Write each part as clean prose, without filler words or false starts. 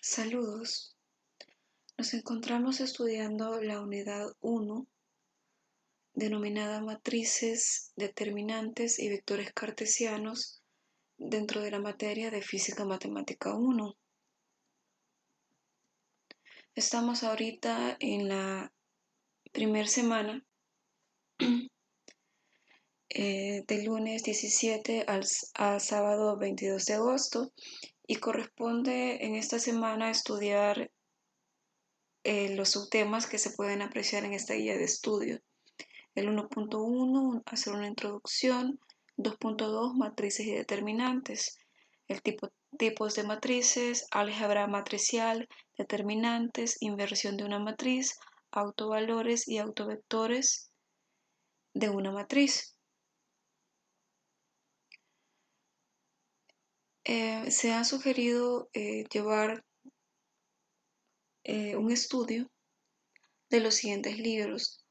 Saludos. Nos encontramos estudiando la unidad 1, denominada matrices, determinantes y vectores cartesianos dentro de la materia de Física Matemática 1. Estamos ahorita en la primera semana, del lunes 17 al sábado 22 de agosto, y corresponde en esta semana estudiar los subtemas que se pueden apreciar en esta guía de estudio. El 1.1, hacer una introducción. 2.2, matrices y determinantes. Tipos de matrices, álgebra matricial, determinantes, inversión de una matriz, autovalores y autovectores de una matriz. Se ha sugerido llevar un estudio de los siguientes libros.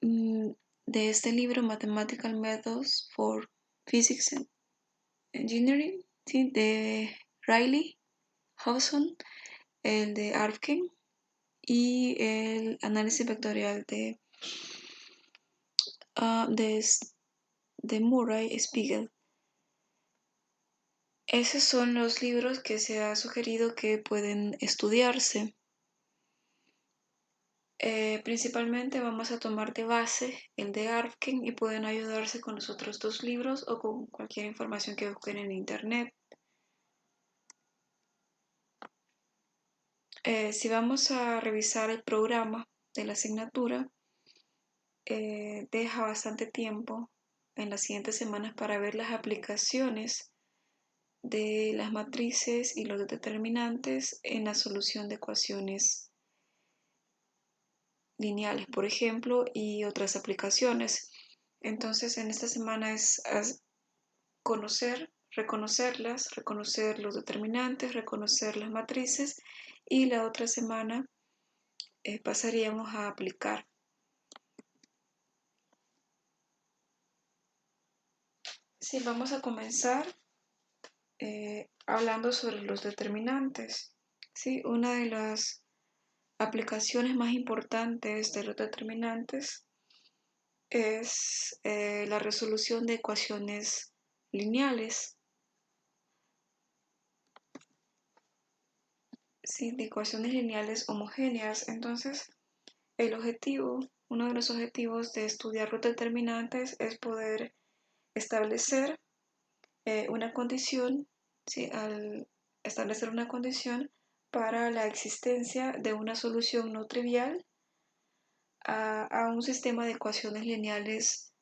De este libro, Mathematical Methods for Physics and Engineering, ¿sí? De Riley, Hobson, el de Arfken y el análisis vectorial de Murray Spiegel. Esos son los libros que se ha sugerido que pueden estudiarse. Principalmente vamos a tomar de base el de Arfken y pueden ayudarse con los otros dos libros o con cualquier información que busquen en internet. Si vamos a revisar el programa de la asignatura, deja bastante tiempo en las siguientes semanas para ver las aplicaciones de las matrices y los determinantes en la solución de ecuaciones lineales, por ejemplo, y otras aplicaciones. Entonces, en esta semana es reconocerlas, reconocer los determinantes, reconocer las matrices, y la otra semana pasaríamos a aplicar. Sí, vamos a comenzar hablando sobre los determinantes. Sí, una de las aplicaciones más importantes de los determinantes es la resolución de ecuaciones lineales. Sí, de ecuaciones lineales homogéneas. Entonces, uno de los objetivos de estudiar los determinantes es poder establecer una condición, ¿sí? Al establecer una condición para la existencia de una solución no trivial a un sistema de ecuaciones lineales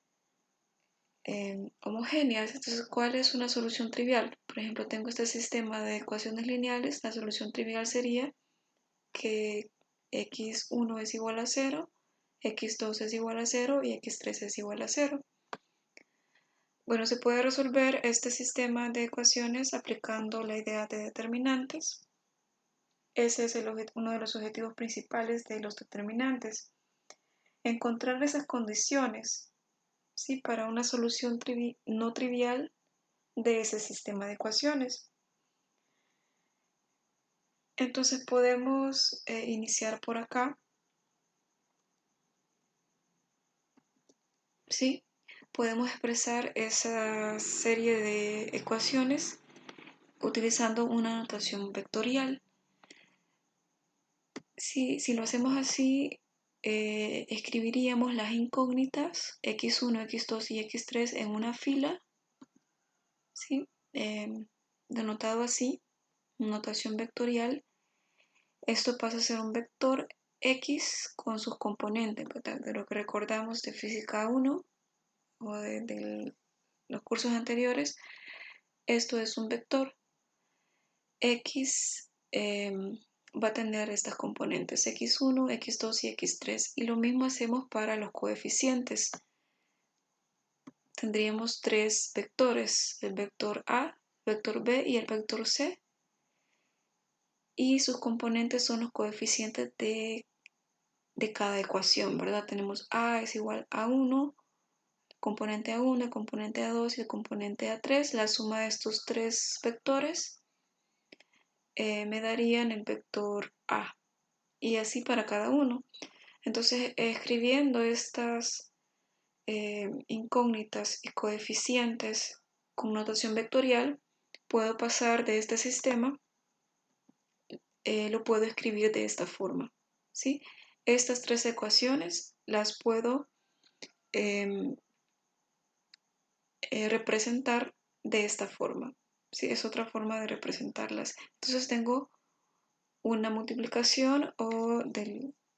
homogéneas. Entonces, ¿cuál es una solución trivial? Por ejemplo, tengo este sistema de ecuaciones lineales. La solución trivial sería que x1 es igual a 0, x2 es igual a 0 y x3 es igual a 0. Bueno, se puede resolver este sistema de ecuaciones aplicando la idea de determinantes. Ese es uno de los objetivos principales de los determinantes. Encontrar esas condiciones, ¿sí? Para una solución no trivial de ese sistema de ecuaciones. Entonces podemos iniciar por acá. ¿Sí? Podemos expresar esa serie de ecuaciones utilizando una notación vectorial. Si lo hacemos así, escribiríamos las incógnitas x1, x2 y x3 en una fila, ¿sí? Denotado así, notación vectorial. Esto pasa a ser un vector x con sus componentes, de lo que recordamos de física 1 o de los cursos anteriores. Esto es un vector x, va a tener estas componentes x1, x2 y x3, y lo mismo hacemos para los coeficientes. Tendríamos tres vectores, el vector A, el vector B y el vector C, y sus componentes son los coeficientes de cada ecuación, ¿verdad? Tenemos A es igual a 1, componente A1, el componente A2 y el componente A3. La suma de estos tres vectores me darían el vector A, y así para cada uno. Entonces, escribiendo estas incógnitas y coeficientes con notación vectorial, puedo pasar de este sistema, lo puedo escribir de esta forma, ¿sí? Estas tres ecuaciones las puedo representar de esta forma, ¿sí? Es otra forma de representarlas. Entonces tengo una multiplicación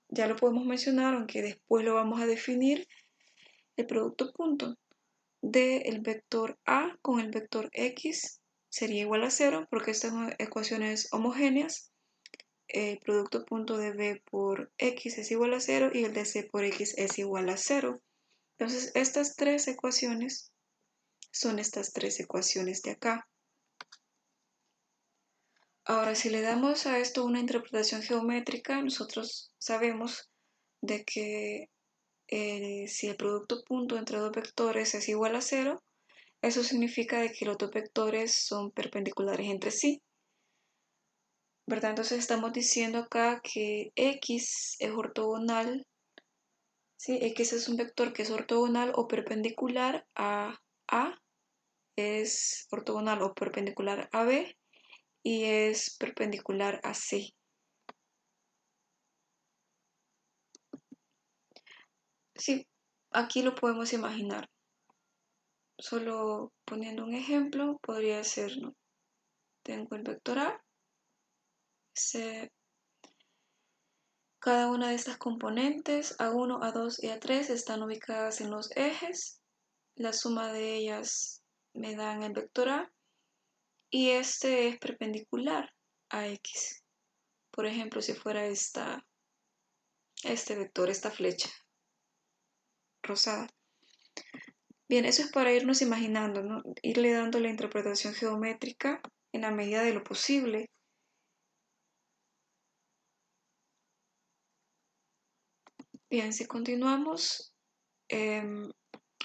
ya lo podemos mencionar, aunque después lo vamos a definir, el producto punto del vector A con el vector X sería igual a 0 porque estas son ecuaciones homogéneas. El producto punto de B por X es igual a 0 y el de C por X es igual a 0. Entonces estas tres ecuaciones son estas tres ecuaciones de acá. Ahora, si le damos a esto una interpretación geométrica, nosotros sabemos de que si el producto punto entre dos vectores es igual a 0, eso significa de que los dos vectores son perpendiculares entre sí, ¿verdad? Entonces estamos diciendo acá que X es ortogonal, ¿sí? X es un vector que es ortogonal o perpendicular a A, es ortogonal o perpendicular a B y es perpendicular a C. Sí, aquí lo podemos imaginar. Solo poniendo un ejemplo, podría ser, ¿no? Tengo el vector A, cada una de estas componentes, A1, A2 y A3, están ubicadas en los ejes. La suma de ellas me dan el vector A y este es perpendicular a X. Por ejemplo, si fuera este vector, esta flecha rosada. Bien, eso es para irnos imaginando, ¿no? Irle dando la interpretación geométrica en la medida de lo posible. Bien, si continuamos,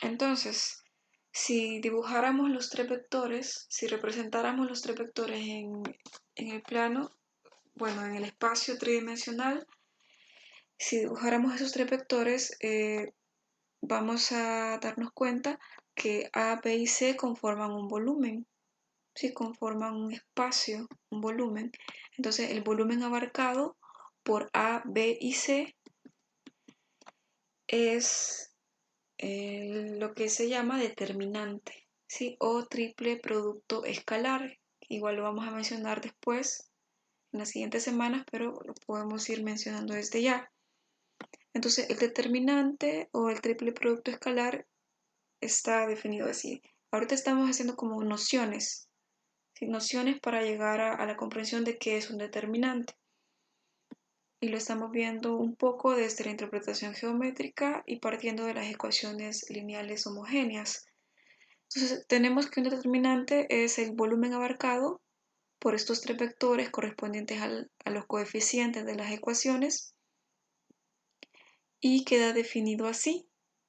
entonces, si dibujáramos los tres vectores, si representáramos los tres vectores en el plano, bueno, en el espacio tridimensional, si dibujáramos esos tres vectores, vamos a darnos cuenta que A, B y C conforman un volumen, ¿sí? Conforman un espacio, un volumen. Entonces, el volumen abarcado por A, B y C es lo que se llama determinante, ¿sí? O triple producto escalar. Igual lo vamos a mencionar después, en las siguientes semanas, pero lo podemos ir mencionando desde ya. Entonces, el determinante o el triple producto escalar está definido así. Ahorita estamos haciendo como nociones, ¿sí? Nociones para llegar a la comprensión de qué es un determinante. Y lo estamos viendo un poco desde la interpretación geométrica y partiendo de las ecuaciones lineales homogéneas. Entonces tenemos que un determinante es el volumen abarcado por estos tres vectores correspondientes a los coeficientes de las ecuaciones y queda definido así.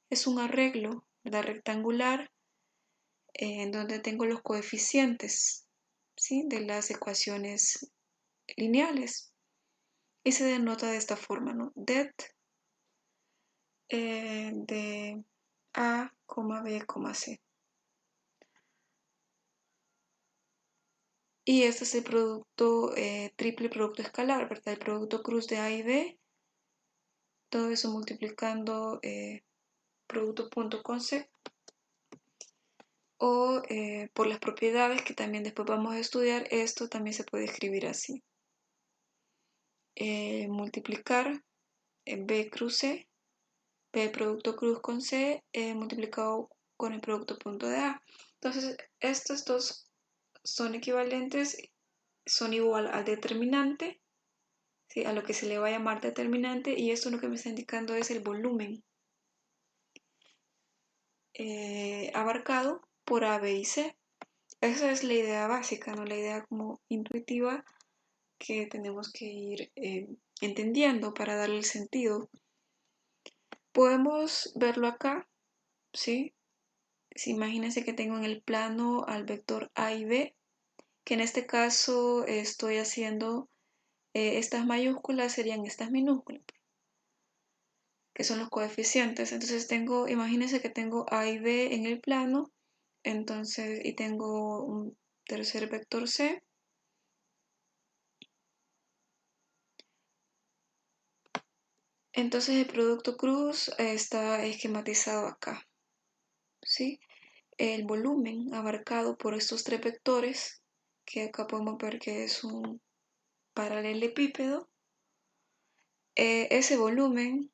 Es un arreglo, ¿verdad? Rectangular en donde tengo los coeficientes, ¿sí? De las ecuaciones lineales y se denota de esta forma, ¿no? Det de A, B, C. Y este es el producto, triple producto escalar, ¿verdad? El producto cruz de A y B, todo eso multiplicando producto punto con C. O por las propiedades que también después vamos a estudiar, esto también se puede escribir así. Multiplicar B cruz C, B producto cruz con C, multiplicado con el producto punto de A. Entonces, estos dos son equivalentes, son igual al determinante, ¿sí? A lo que se le va a llamar determinante, y esto lo que me está indicando es el volumen abarcado por A, B y C. Esa es la idea básica, ¿no? La idea como intuitiva que tenemos que ir entendiendo para darle el sentido. Podemos verlo acá, ¿sí? Imagínense que tengo en el plano al vector A y B que en este caso estoy haciendo estas mayúsculas serían estas minúsculas, que son los coeficientes. Entonces imagínense que tengo A y B en el plano, entonces, y tengo un tercer vector C. Entonces el producto cruz está esquematizado acá, ¿sí? El volumen abarcado por estos tres vectores, que acá podemos ver que es un paralelepípedo, ese volumen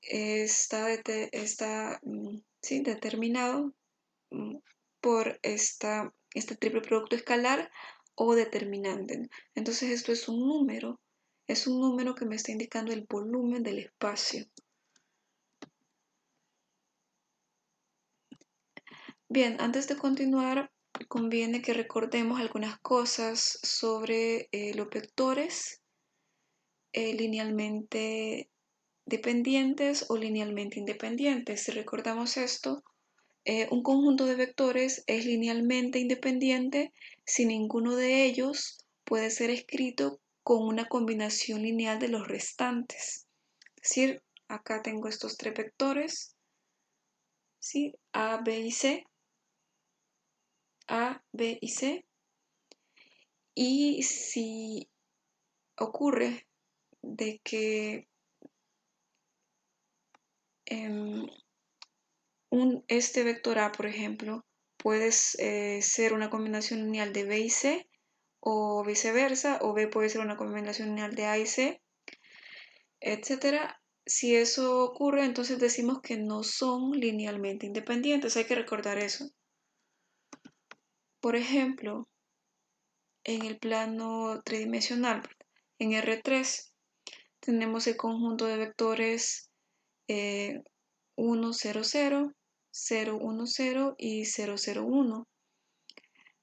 está sí, determinado por este triple producto escalar o determinante. Entonces esto es un número que me está indicando el volumen del espacio. Bien, antes de continuar, conviene que recordemos algunas cosas sobre los vectores linealmente dependientes o linealmente independientes. Si recordamos esto, un conjunto de vectores es linealmente independiente si ninguno de ellos puede ser escrito con una combinación lineal de los restantes. Es decir, acá tengo estos tres vectores, ¿sí? A, B y C. A, B y C. Y si ocurre de que este vector A, por ejemplo, puede ser una combinación lineal de B y C, o viceversa, o B puede ser una combinación lineal de A y C, etcétera. Si eso ocurre, entonces decimos que no son linealmente independientes. Hay que recordar eso. Por ejemplo, en el plano tridimensional, en R3, tenemos el conjunto de vectores 1, 0, 0, 0, 1, 0 y 0, 0, 1.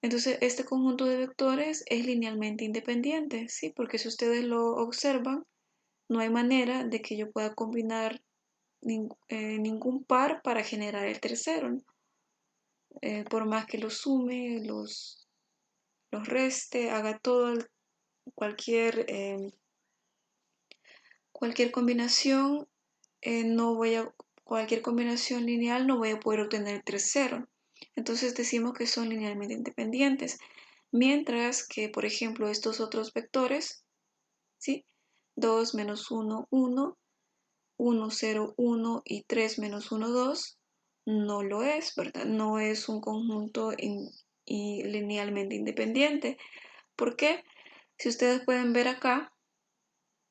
Entonces, este conjunto de vectores es linealmente independiente, ¿sí? Porque si ustedes lo observan, no hay manera de que yo pueda combinar ningún par para generar el tercero, ¿no? Por más que los sume, los reste, haga todo, cualquier combinación, cualquier combinación lineal no voy a poder obtener el tercero. Entonces decimos que son linealmente independientes. Mientras que, por ejemplo, estos otros vectores, ¿sí? 2, menos 1, 1, 1, 0, 1 y 3, menos 1, 2, no lo es, ¿verdad? No es un conjunto linealmente independiente. ¿Por qué? Si ustedes pueden ver acá,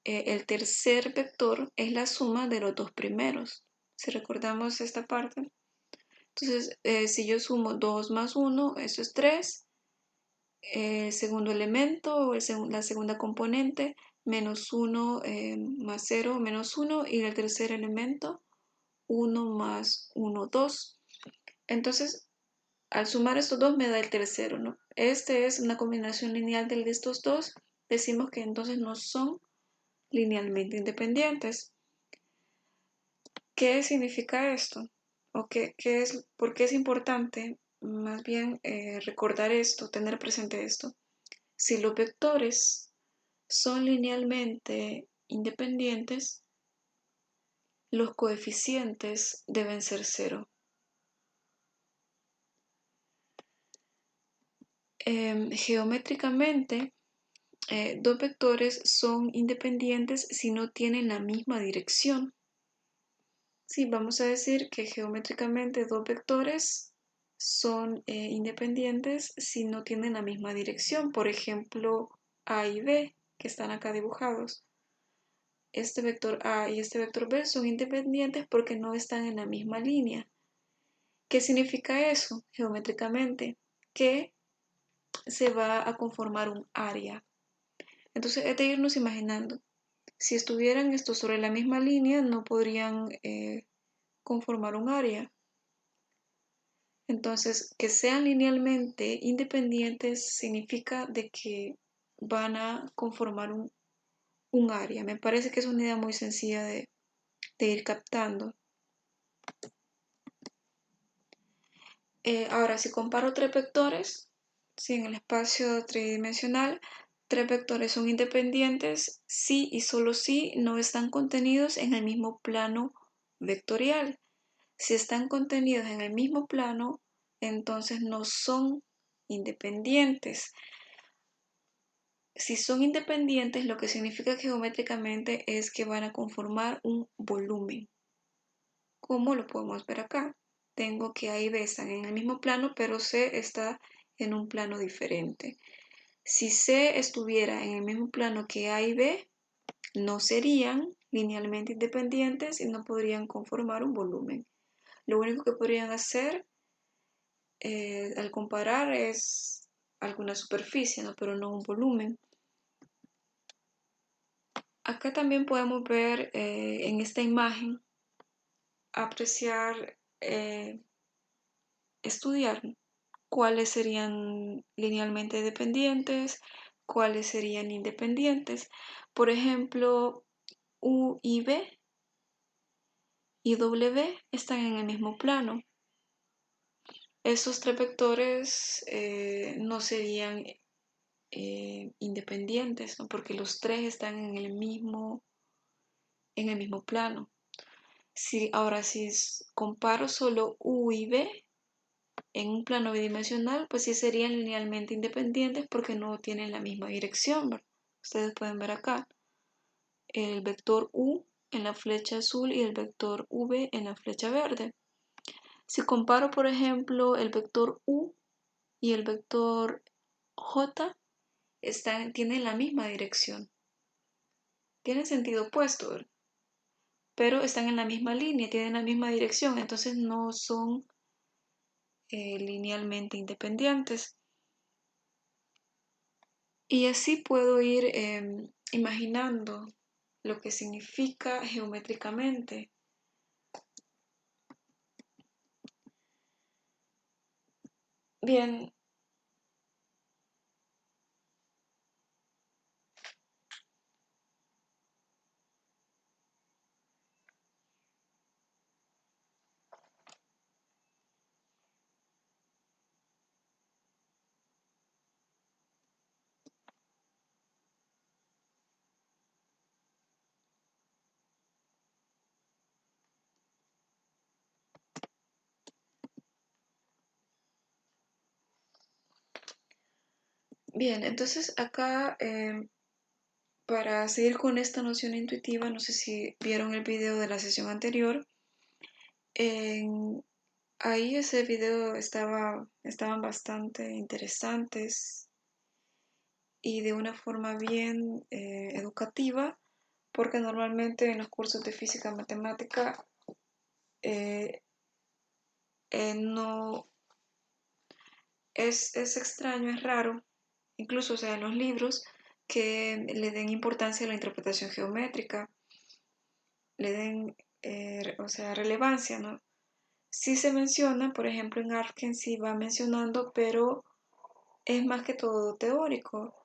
el tercer vector es la suma de los dos primeros. Si recordamos esta parte. Entonces, si yo sumo 2 más 1, eso es 3. El segundo elemento o la segunda componente, menos 1 más 0, menos 1. Y el tercer elemento, 1 más 1, 2. Entonces, al sumar estos dos me da el tercero, ¿no? Este es una combinación lineal de estos dos. Decimos que entonces no son linealmente independientes. ¿Qué significa esto? ¿O por qué es importante más bien recordar esto, tener presente esto? Si los vectores son linealmente independientes, los coeficientes deben ser cero. Geométricamente, dos vectores son independientes si no tienen la misma dirección. Sí, vamos a decir que geométricamente dos vectores son independientes si no tienen la misma dirección. Por ejemplo, A y B, que están acá dibujados. Este vector A y este vector B son independientes porque no están en la misma línea. ¿Qué significa eso geométricamente? Que se va a conformar un área. Entonces, es de irnos imaginando. Si estuvieran estos sobre la misma línea, no podrían conformar un área. Entonces, que sean linealmente independientes significa de que van a conformar un área. Me parece que es una idea muy sencilla de ir captando. Ahora, si comparo tres vectores, Si en el espacio tridimensional tres vectores son independientes, si y solo si no están contenidos en el mismo plano vectorial. Si están contenidos en el mismo plano, entonces no son independientes. Si son independientes, lo que significa geométricamente es que van a conformar un volumen. ¿Cómo lo podemos ver acá? Tengo que A y B están en el mismo plano, pero C está en un plano diferente. Si C estuviera en el mismo plano que A y B, no serían linealmente independientes y no podrían conformar un volumen. Lo único que podrían hacer al comparar es alguna superficie, ¿no? Pero no un volumen. Acá también podemos ver en esta imagen, apreciar, estudiar cuáles serían linealmente dependientes, cuáles serían independientes. Por ejemplo, U y B y W están en el mismo plano. Estos tres vectores no serían independientes, ¿no? Porque los tres están en el mismo plano. Ahora, si comparo solo U y B en un plano bidimensional, pues sí serían linealmente independientes porque no tienen la misma dirección, ¿verdad? Ustedes pueden ver acá el vector U en la flecha azul y el vector V en la flecha verde. Si comparo, por ejemplo, el vector U y el vector J, tienen la misma dirección. Tienen sentido opuesto, ¿verdad? Pero están en la misma línea, tienen la misma dirección, entonces no son linealmente independientes. Y así puedo ir imaginando lo que significa geométricamente. Bien, bien, entonces acá para seguir con esta noción intuitiva, no sé si vieron el video de la sesión anterior. Ahí ese video estaban bastante interesantes y de una forma bien educativa, porque normalmente en los cursos de física matemática no es extraño, es raro, incluso, o sea, en los libros, que le den importancia a la interpretación geométrica, le den, o sea, relevancia, ¿no? Sí se menciona, por ejemplo, en Arken sí va mencionando, pero es más que todo teórico.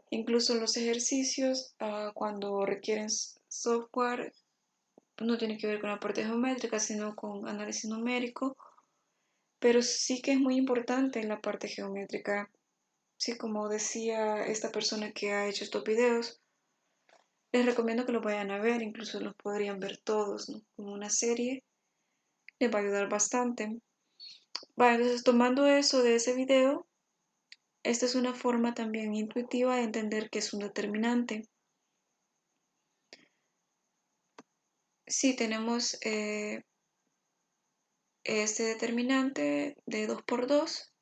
Incluso los ejercicios, cuando requieren software, no tiene que ver con la parte geométrica, sino con análisis numérico, pero sí que es muy importante la parte geométrica. Sí, como decía esta persona que ha hecho estos videos, les recomiendo que los vayan a ver, incluso los podrían ver todos, ¿no? Como una serie, les va a ayudar bastante. Vale, entonces tomando eso de ese video, esta es una forma también intuitiva de entender qué es un determinante. Si tenemos este determinante de 2 por 2,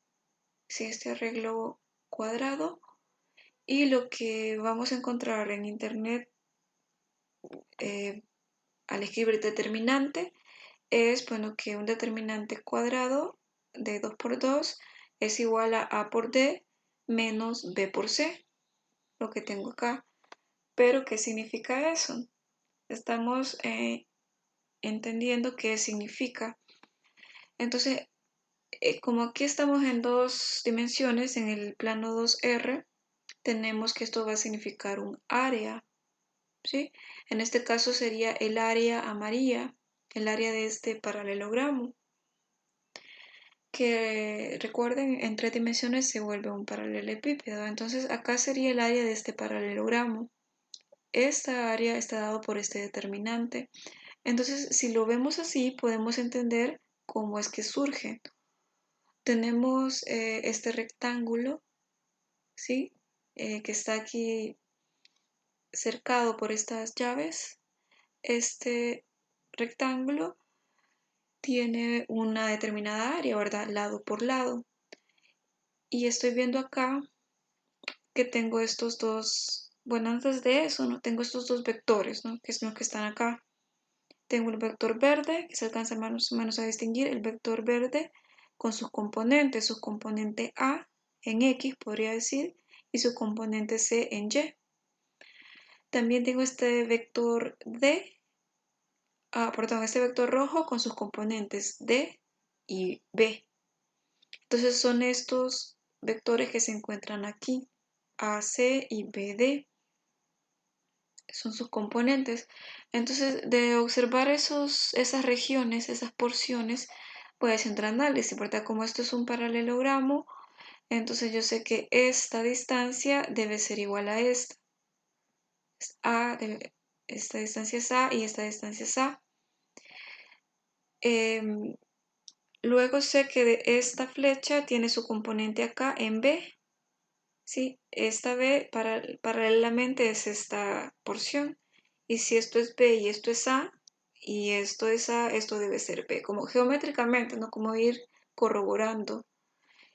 si este arreglo cuadrado, y lo que vamos a encontrar en internet al escribir determinante es, bueno, que un determinante cuadrado de 2 por 2 es igual a por D menos B por C, lo que tengo acá. Pero, ¿qué significa eso? Estamos entendiendo qué significa. Entonces, como aquí estamos en dos dimensiones, en el plano 2R, tenemos que esto va a significar un área, ¿sí? En este caso sería el área amarilla, el área de este paralelogramo. que recuerden, en 3 dimensiones se vuelve un paralelepípedo. Entonces acá sería el área de este paralelogramo. Esta área está dado por este determinante. Entonces, si lo vemos así, podemos entender cómo es que surge. Tenemos este rectángulo, ¿sí? Que está aquí cercado por estas llaves. Este rectángulo tiene una determinada área, ¿verdad? Lado por lado. Y estoy viendo acá que tengo estos dos, bueno, antes de eso, ¿no? Tengo estos dos vectores, ¿no? Que son los que están acá. Tengo el vector verde, que se alcanza más o menos a distinguir, el vector verde con sus componente A en X, podría decir, y su componente C en Y. También tengo este vector este vector rojo con sus componentes D y B. Entonces son estos vectores que se encuentran aquí, AC y BD. Son sus componentes. Entonces, de observar esas regiones, esas porciones, voy haciendo el análisis, ¿verdad? Como esto es un paralelogramo, entonces yo sé que esta distancia debe ser igual a esta. Esta distancia es A y esta distancia es A. Luego sé que esta flecha tiene su componente acá en B. ¿Sí? Esta B paralelamente es esta porción. Y si esto es B y esto es A, y esto es A, esto debe ser B. Como geométricamente, ¿no? Como ir corroborando.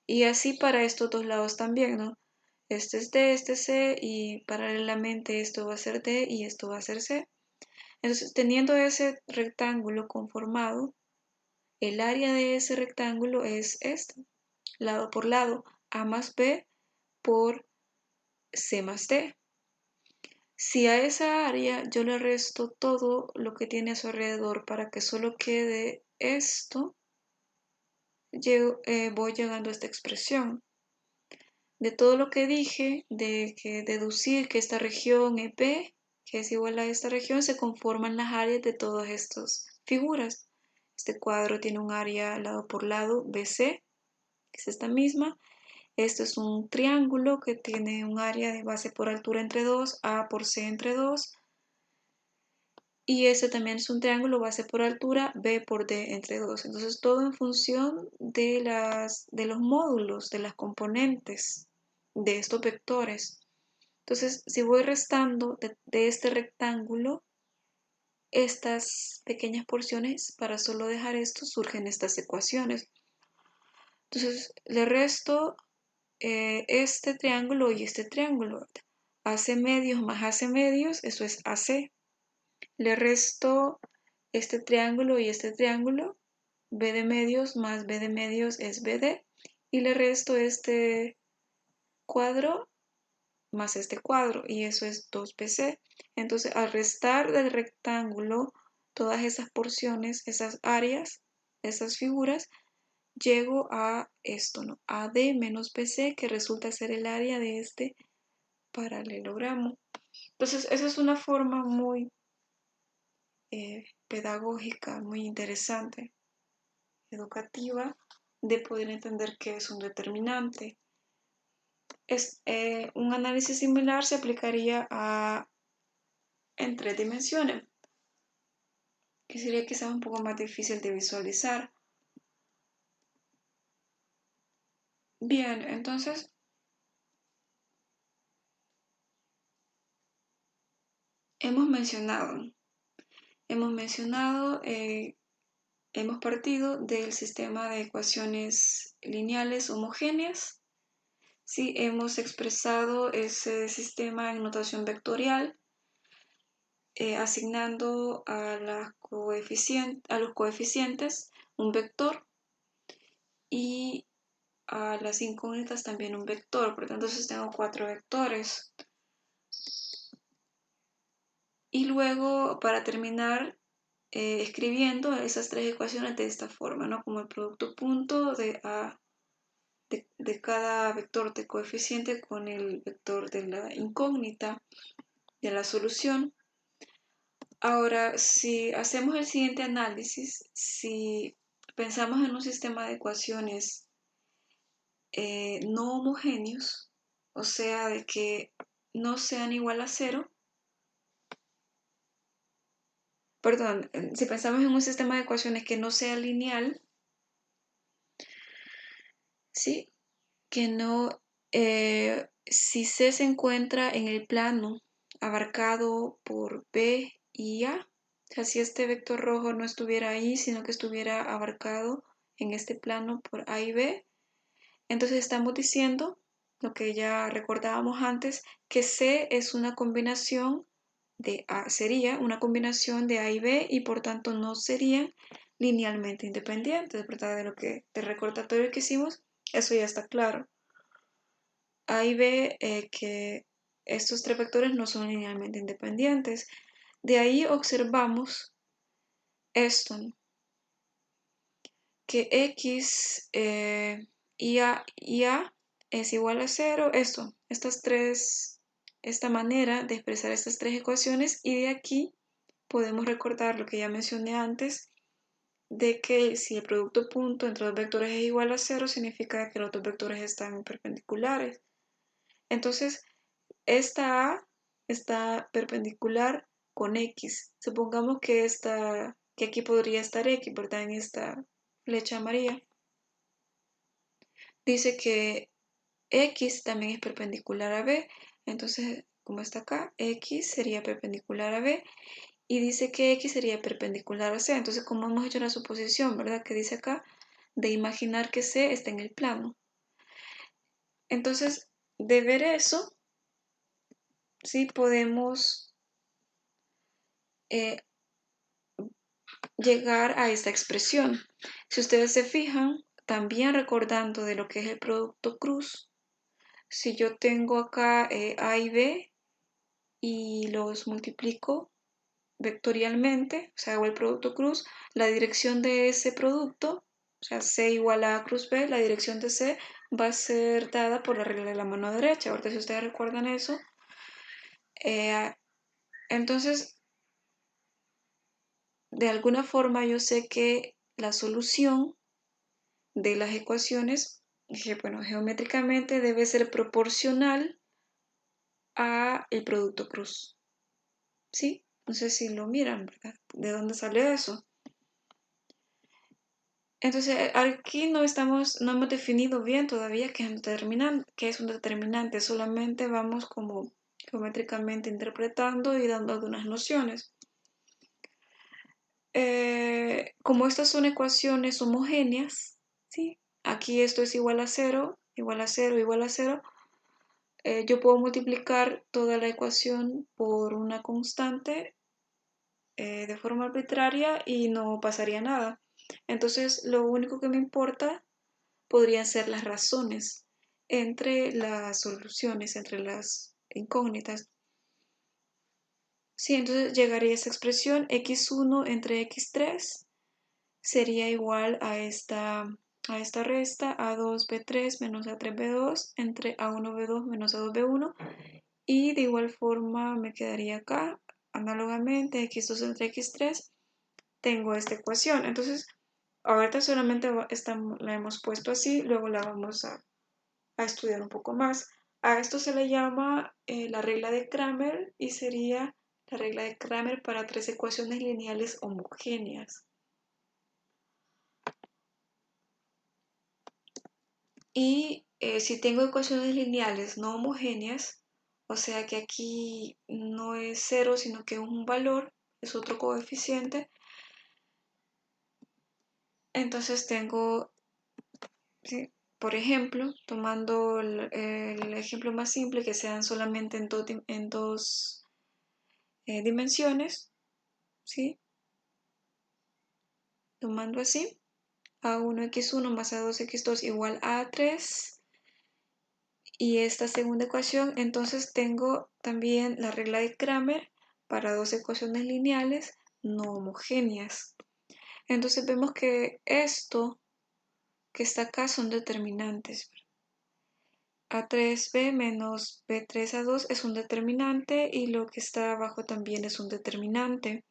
Y así para estos dos lados también, ¿no? Este es D, este es C, y paralelamente esto va a ser D y esto va a ser C. Entonces, teniendo ese rectángulo conformado, el área de ese rectángulo es este, lado por lado, A más B por C más D. Si a esa área yo le resto todo lo que tiene a su alrededor para que solo quede esto, voy llegando a esta expresión. De todo lo que dije, de que deducir que esta región EP, que es igual a esta región, se conforman las áreas de todas estas figuras. Este cuadro tiene un área lado por lado, BC, que es esta misma. Esto es un triángulo que tiene un área de base por altura entre 2, A por C entre 2. Y este también es un triángulo base por altura, B por D entre 2. Entonces todo en función de los módulos, de las componentes de estos vectores. Entonces si voy restando de este rectángulo, estas pequeñas porciones, para solo dejar esto, surgen estas ecuaciones. Entonces le resto este triángulo y este triángulo. AC medios más AC medios, eso es AC. Le resto este triángulo y este triángulo, B de medios más B de medios es BD, y le resto este cuadro más este cuadro, y eso es 2BC. Entonces, al restar del rectángulo todas esas porciones, esas áreas, esas figuras, llego a esto, ¿no? AD menos BC, que resulta ser el área de este paralelogramo. Entonces, esa es una forma muy pedagógica, muy interesante, educativa, de poder entender qué es un determinante. Un análisis similar se aplicaría en 3 dimensiones, que sería quizás un poco más difícil de visualizar. Bien, entonces hemos partido del sistema de ecuaciones lineales homogéneas. Sí, hemos expresado ese sistema en notación vectorial, asignando a los coeficientes un vector y a las incógnitas también un vector. Por lo tanto, entonces tengo 4 vectores. Y luego, para terminar, escribiendo esas 3 ecuaciones de esta forma, ¿no? Como el producto punto de cada vector de coeficiente con el vector de la incógnita de la solución. Ahora, si hacemos el siguiente análisis, si pensamos en un sistema de ecuaciones no homogéneos, o sea, de que no sean igual a cero, perdón, si pensamos en un sistema de ecuaciones que no sea lineal, ¿sí? Que no, si C se encuentra en el plano abarcado por B y A, o sea, si este vector rojo no estuviera ahí, sino que estuviera abarcado en este plano por A y B, entonces estamos diciendo, lo que ya recordábamos antes, que C es una combinación de A, sería una combinación de A y B y por tanto no serían linealmente independientes, ¿verdad? De lo que, del recordatorio que hicimos, eso ya está claro. A y B que estos tres vectores no son linealmente independientes. De ahí observamos esto, ¿no? Que X y A es igual a 0, esta manera de expresar estas tres ecuaciones, y de aquí podemos recordar lo que ya mencioné antes, de que si el producto punto entre dos vectores es igual a 0, significa que los dos vectores están perpendiculares. Entonces, esta A está perpendicular con X. Supongamos que aquí podría estar X, ¿verdad? En esta flecha amarilla. Dice que X también es perpendicular a B. Entonces, como está acá, X sería perpendicular a B. Y dice que X sería perpendicular a C. Entonces, como hemos hecho la suposición, ¿verdad? Que dice acá, de imaginar que C está en el plano. Entonces, de ver eso, sí podemos llegar a esta expresión. Si ustedes se fijan, también recordando de lo que es el producto cruz, si yo tengo acá A y B y los multiplico vectorialmente, o sea, hago el producto cruz, la dirección de ese producto, o sea, C igual a cruz B, la dirección de C va a ser dada por la regla de la mano derecha. Ahorita si ustedes recuerdan eso, entonces de alguna forma yo sé que la solución de las ecuaciones, bueno, geométricamente debe ser proporcional a el producto cruz, ¿sí? No sé si lo miran, ¿verdad? ¿De dónde sale eso? Entonces, aquí no hemos definido bien todavía qué es un determinante, solamente vamos como geométricamente interpretando y dando algunas nociones. Como estas son ecuaciones homogéneas, ¿sí? Aquí esto es igual a 0, igual a 0, igual a 0. Yo puedo multiplicar toda la ecuación por una constante de forma arbitraria y no pasaría nada. Entonces, lo único que me importa podrían ser las razones entre las soluciones, entre las incógnitas. Sí, entonces llegaría a esa expresión x1 entre x3 sería igual a esta resta a2b3 menos a3b2 entre a1b2 menos a2b1, y de igual forma me quedaría acá análogamente x2 entre x3 tengo esta ecuación. Entonces ahorita solamente la hemos puesto así, luego la vamos a estudiar un poco más. A esto se le llama la regla de Cramer, y sería la regla de Cramer para tres ecuaciones lineales homogéneas. Y si tengo ecuaciones lineales no homogéneas, o sea que aquí no es 0, sino que es un valor, es otro coeficiente, entonces tengo, ¿sí? Por ejemplo, tomando el ejemplo más simple, que sean solamente en dos dimensiones, ¿sí? Tomando así, a1x1 más a2x2 igual a a3, y esta segunda ecuación, entonces tengo también la regla de Cramer para dos ecuaciones lineales no homogéneas. Entonces vemos que esto que está acá son determinantes. A3b menos b3a2 es un determinante, y lo que está abajo también es un determinante.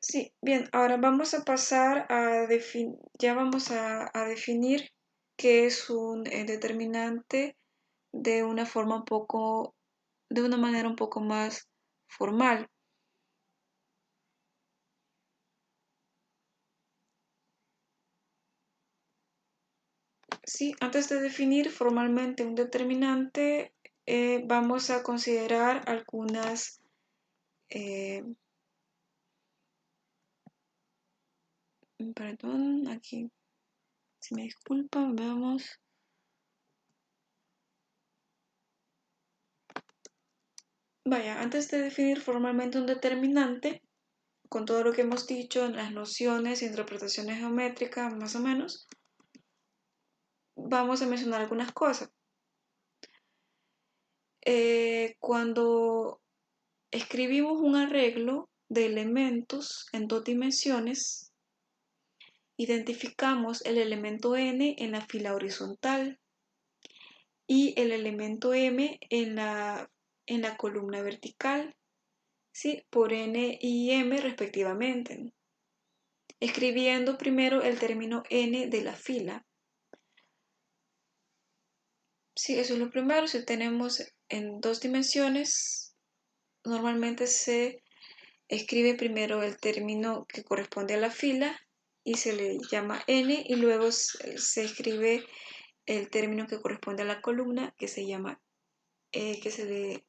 Sí, bien, ahora vamos a pasar a definir qué es un determinante de una forma de una manera un poco más formal. Sí, antes de definir formalmente un determinante, vamos a considerar algunas, perdón, aquí, si me disculpan, veamos. Vaya, antes de definir formalmente un determinante, con todo lo que hemos dicho en las nociones e interpretaciones geométricas, más o menos, vamos a mencionar algunas cosas. Cuando escribimos un arreglo de elementos en dos dimensiones, identificamos el elemento n en la fila horizontal y el elemento m en la columna vertical, ¿sí? Por n y m respectivamente, escribiendo primero el término n de la fila. Sí, eso es lo primero. Si tenemos en dos dimensiones, normalmente se escribe primero el término que corresponde a la fila y se le llama n, y luego se escribe el término que corresponde a la columna, que se llama, que se le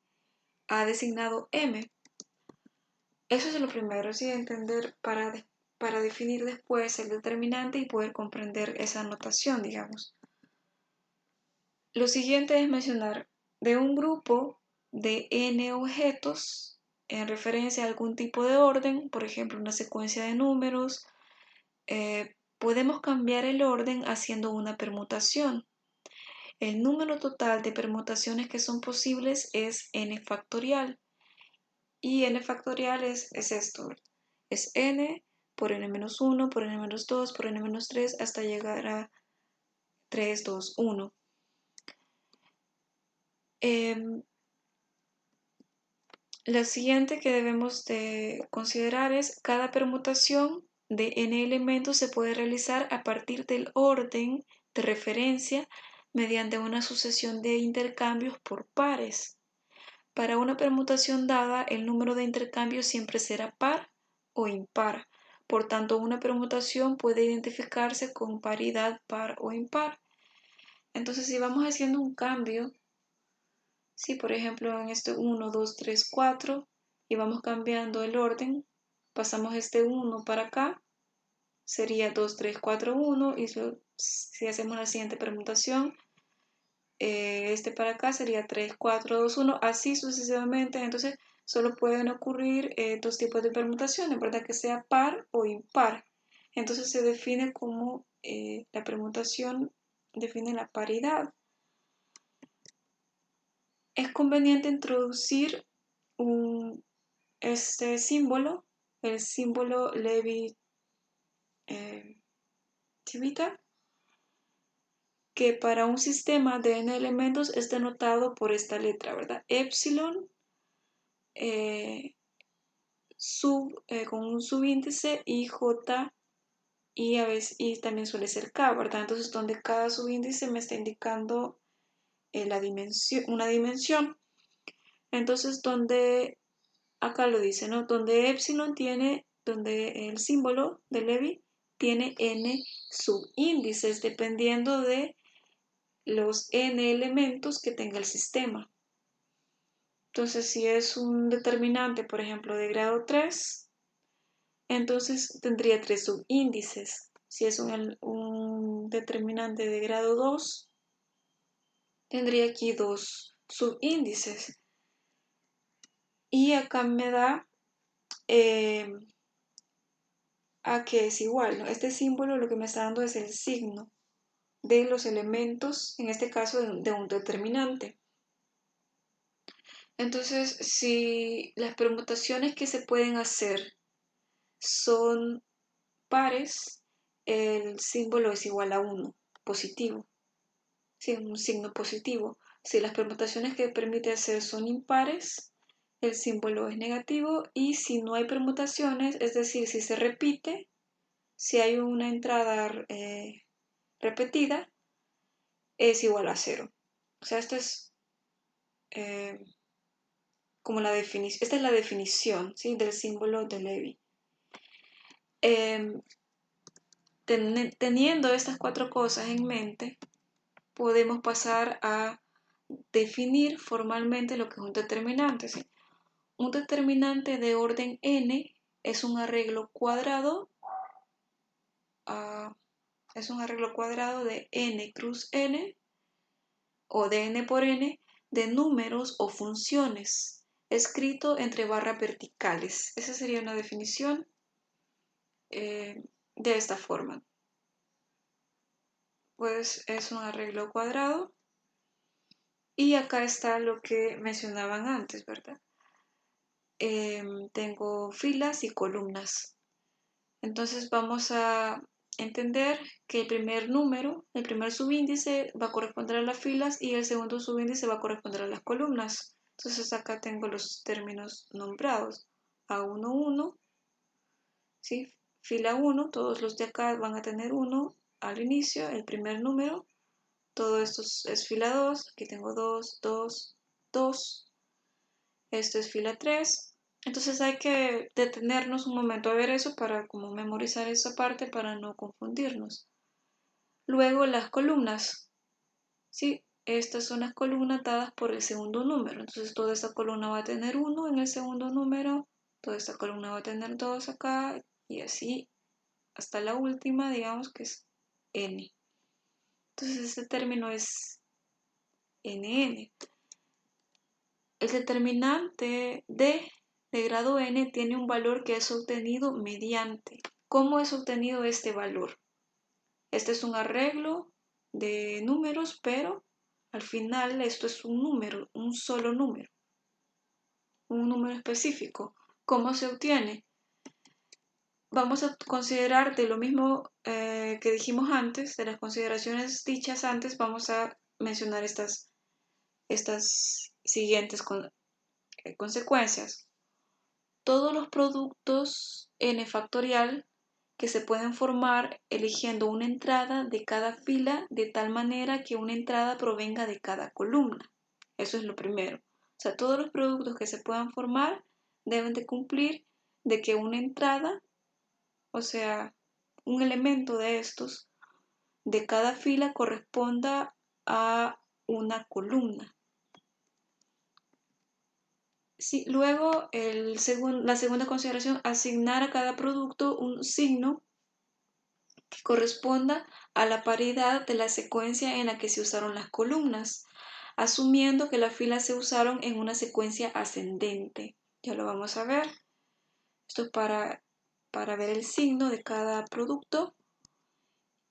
ha designado m. Eso es lo primero, sí, entender para definir después el determinante y poder comprender esa notación, digamos. Lo siguiente es mencionar de un grupo de n objetos en referencia a algún tipo de orden, por ejemplo, una secuencia de números. Podemos cambiar el orden haciendo una permutación. El número total de permutaciones que son posibles es n factorial. Y n factorial es esto. Es n por n-1, por n-2, por n-3, hasta llegar a 3, 2, 1. La siguiente que debemos de considerar es cada permutación de n elementos se puede realizar a partir del orden de referencia mediante una sucesión de intercambios por pares. Para una permutación dada, el número de intercambios siempre será par o impar. Por tanto, una permutación puede identificarse con paridad par o impar. Entonces, si vamos haciendo un cambio, si por ejemplo en este 1, 2, 3, 4, y vamos cambiando el orden, pasamos este 1 para acá, sería 2, 3, 4, 1, y si hacemos la siguiente permutación, este para acá sería 3, 4, 2, 1, así sucesivamente. Entonces solo pueden ocurrir dos tipos de permutaciones, ¿verdad? Que sea par o impar. Entonces se define como la permutación define la paridad. Es conveniente introducir este símbolo, el símbolo Levi-Civita, que para un sistema de n elementos es denotado por esta letra, ¿verdad? Epsilon con un subíndice y j y a veces y también suele ser k, ¿verdad? Entonces donde cada subíndice me está indicando una dimensión. Entonces donde acá lo dice, ¿no? Donde epsilon donde el símbolo de Levi tiene n subíndices dependiendo de los n elementos que tenga el sistema. Entonces, si es un determinante, por ejemplo, de grado 3, entonces tendría 3 subíndices. Si es un determinante de grado 2, tendría aquí 2 subíndices. Y acá me da a que es igual, ¿no? Este símbolo lo que me está dando es el signo de los elementos, en este caso de un determinante. Entonces, si las permutaciones que se pueden hacer son pares, el símbolo es igual a 1, positivo. Sí, un signo positivo. Si las permutaciones que permite hacer son impares, el símbolo es negativo, y si no hay permutaciones, es decir, si se repite, si hay una entrada repetida, es igual a 0. O sea, esto es como la definición, esta es la definición, ¿sí?, del símbolo de Levy. Teniendo estas 4 cosas en mente, podemos pasar a definir formalmente lo que es un determinante, ¿sí? Un determinante de orden n es un arreglo cuadrado, de n cruz n o de n por n de números o funciones, escrito entre barras verticales. Esa sería una definición de esta forma. Pues es un arreglo cuadrado, y acá está lo que mencionaban antes, ¿verdad? Tengo filas y columnas. Entonces vamos a entender que el primer número, el primer subíndice va a corresponder a las filas y el segundo subíndice va a corresponder a las columnas. Entonces acá tengo los términos nombrados. A1, 1, ¿sí? Fila 1, todos los de acá van a tener 1 al inicio, el primer número. Todo esto es fila 2, aquí tengo 2, 2, 2. Esto es fila 3. Entonces hay que detenernos un momento a ver eso para como memorizar esa parte para no confundirnos. Luego las columnas. Sí, estas son las columnas dadas por el segundo número. Entonces toda esta columna va a tener 1 en el segundo número, toda esta columna va a tener 2 acá, y así hasta la última, digamos que es n. Entonces este término es nn. El determinante de grado n tiene un valor que es obtenido mediante. ¿Cómo es obtenido este valor? Este es un arreglo de números, pero al final esto es un número, un solo número, un número específico. ¿Cómo se obtiene? Vamos a considerar de lo mismo que dijimos antes, de las consideraciones dichas antes, vamos a mencionar estas siguientes consecuencias. Todos los productos n factorial que se pueden formar eligiendo una entrada de cada fila de tal manera que una entrada provenga de cada columna. Eso es lo primero. O sea, todos los productos que se puedan formar deben de cumplir de que una entrada, o sea, un elemento de estos, de cada fila corresponda a una columna. Sí, luego la segunda consideración, asignar a cada producto un signo que corresponda a la paridad de la secuencia en la que se usaron las columnas, asumiendo que las filas se usaron en una secuencia ascendente. Ya lo vamos a ver. Esto es para ver el signo de cada producto.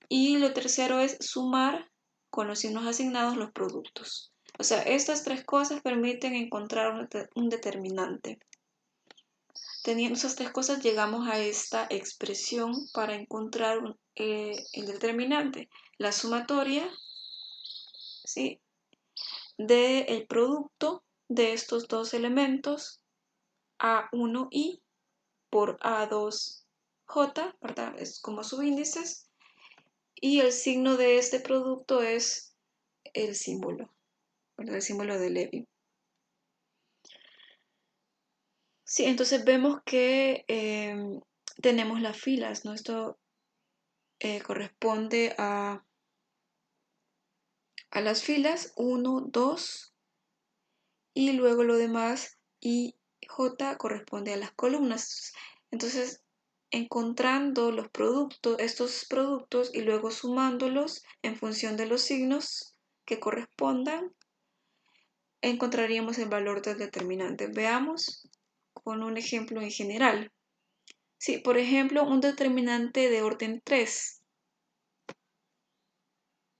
Y lo tercero es sumar con los signos asignados los productos. O sea, estas 3 cosas permiten encontrar un determinante. Teniendo esas 3 cosas, llegamos a esta expresión para encontrar el determinante. La sumatoria, ¿sí?, del producto de estos 2 elementos, A1i por A2j, ¿verdad? Es como subíndices. Y el signo de este producto es el símbolo, ¿verdad? El símbolo de Levy. Sí, entonces vemos que tenemos las filas, ¿no? Esto corresponde a las filas 1, 2, y luego lo demás, y J corresponde a las columnas. Entonces, encontrando estos productos y luego sumándolos en función de los signos que correspondan, encontraríamos el valor del determinante. Veamos con un ejemplo en general. Sí, por ejemplo, un determinante de orden 3.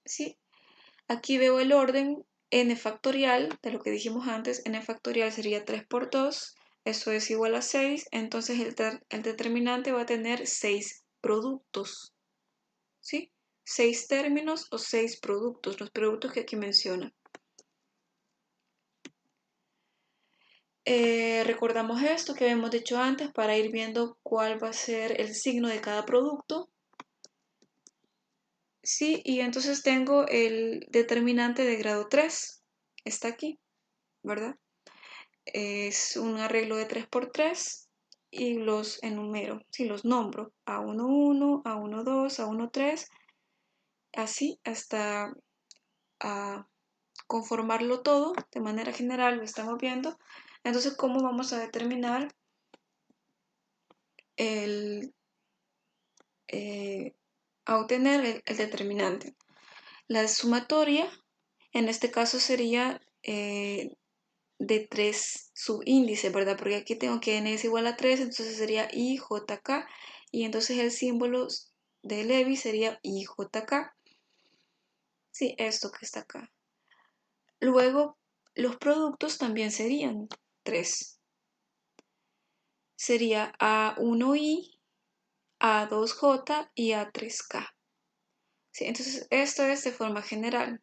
¿Sí? Aquí veo el orden n factorial, de lo que dijimos antes. N factorial sería 3 por 2, eso es igual a 6, entonces el determinante va a tener 6 productos, ¿sí? 6 términos o 6 productos, los productos que aquí menciona. recordamos esto que habíamos dicho antes para ir viendo cuál va a ser el signo de cada producto. Sí, y entonces tengo el determinante de grado 3, está aquí, ¿verdad? Es un arreglo de 3 por 3 y los enumero, sí, los nombro A11, A12, A13, así hasta conformarlo todo, de manera general lo estamos viendo. Entonces, ¿cómo vamos a determinar a obtener el determinante? La sumatoria, en este caso sería de 3 subíndices, ¿verdad? Porque aquí tengo que n es igual a 3, entonces sería IJK, y entonces el símbolo de Levi sería IJK. Sí, esto que está acá. Luego, los productos también serían 3. Sería A1I, A2J y A3K. Sí, entonces, esto es de forma general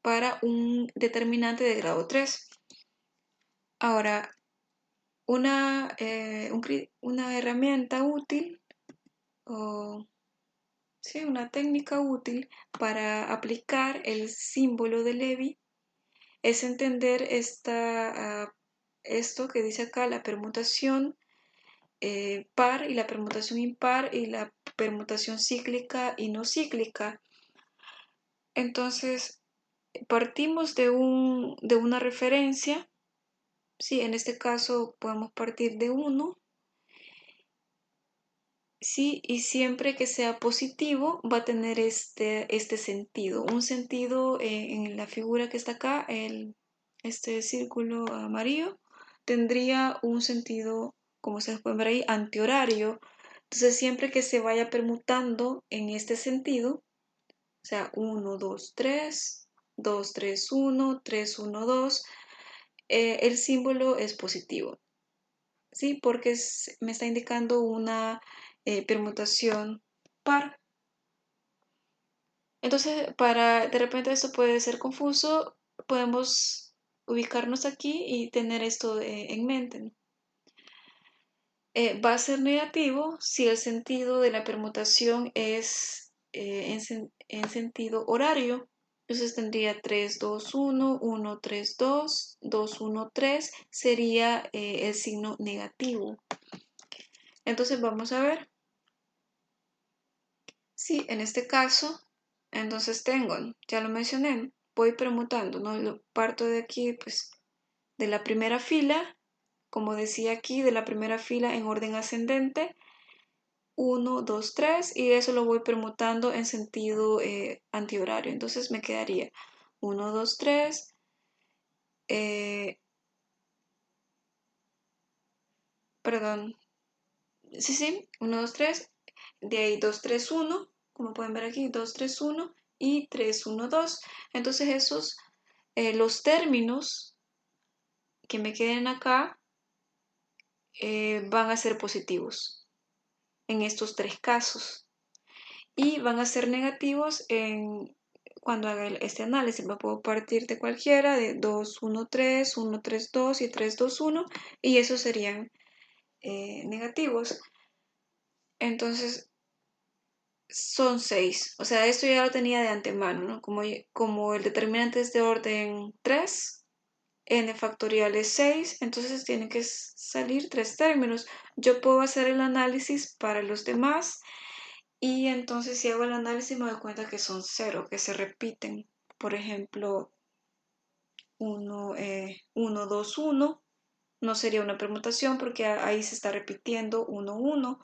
para un determinante de grado 3. Ahora, una herramienta útil o sí, una técnica útil para aplicar el símbolo de Levi es entender esto que dice acá, la permutación par y la permutación impar y la permutación cíclica y no cíclica. Entonces, partimos de una referencia, sí, en este caso podemos partir de 1, sí, y siempre que sea positivo va a tener este sentido, un sentido en la figura que está acá, este círculo amarillo, tendría un sentido, como ustedes pueden ver ahí, antihorario. Entonces siempre que se vaya permutando en este sentido, o sea, 1, 2, 3, 2, 3, 1, 3, 1, 2, el símbolo es positivo, ¿sí? Porque me está indicando una permutación par. Entonces, de repente esto puede ser confuso, podemos ubicarnos aquí y tener esto en mente, ¿no? Va a ser negativo si el sentido de la permutación es en sentido horario. Entonces tendría 3, 2, 1, 1, 3, 2, 2, 1, 3, sería el signo negativo. Entonces vamos a ver. Sí, en este caso, entonces tengo, ya lo mencioné, voy permutando, ¿no? Parto de aquí, pues, de la primera fila, como decía aquí, de la primera fila en orden ascendente, 1, 2, 3, y eso lo voy permutando en sentido antihorario. Entonces me quedaría 1, 2, 3, perdón, sí, 1, 2, 3, de ahí 2, 3, 1, como pueden ver aquí, 2, 3, 1 y 3, 1, 2. Entonces esos, los términos que me queden acá van a ser positivos en estos tres casos y van a ser negativos cuando haga este análisis. Me puedo partir de cualquiera, de 2, 1, 3, 1, 3, 2 y 3, 2, 1, y esos serían negativos. Entonces son 6, o sea, esto ya lo tenía de antemano, ¿no? Como el determinante es de orden 3, n factorial es 6, entonces tienen que salir 3 términos. Yo puedo hacer el análisis para los demás y entonces si hago el análisis me doy cuenta que son 0, que se repiten. Por ejemplo, 1, 2, 1 no sería una permutación porque ahí se está repitiendo 1, 1.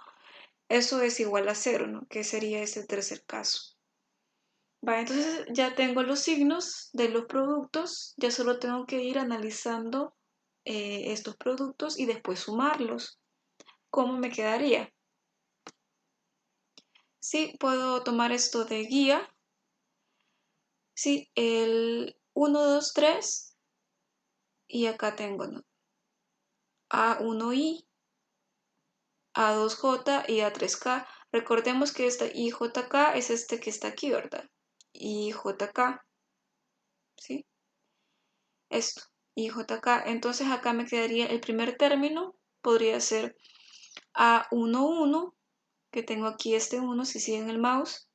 Eso es igual a 0, ¿no? Que sería este tercer caso. Vale, entonces ya tengo los signos de los productos, ya solo tengo que ir analizando estos productos y después sumarlos. ¿Cómo me quedaría? Sí, puedo tomar esto de guía. Sí, el 1, 2, 3 y acá tengo, ¿no? A1I, A2J y A3K. Recordemos que esta IJK es este que está aquí, ¿verdad? IJK, ¿sí? Esto. y JK. Entonces acá me quedaría el primer término, podría ser A11, que tengo aquí este 1 si siguen el mouse,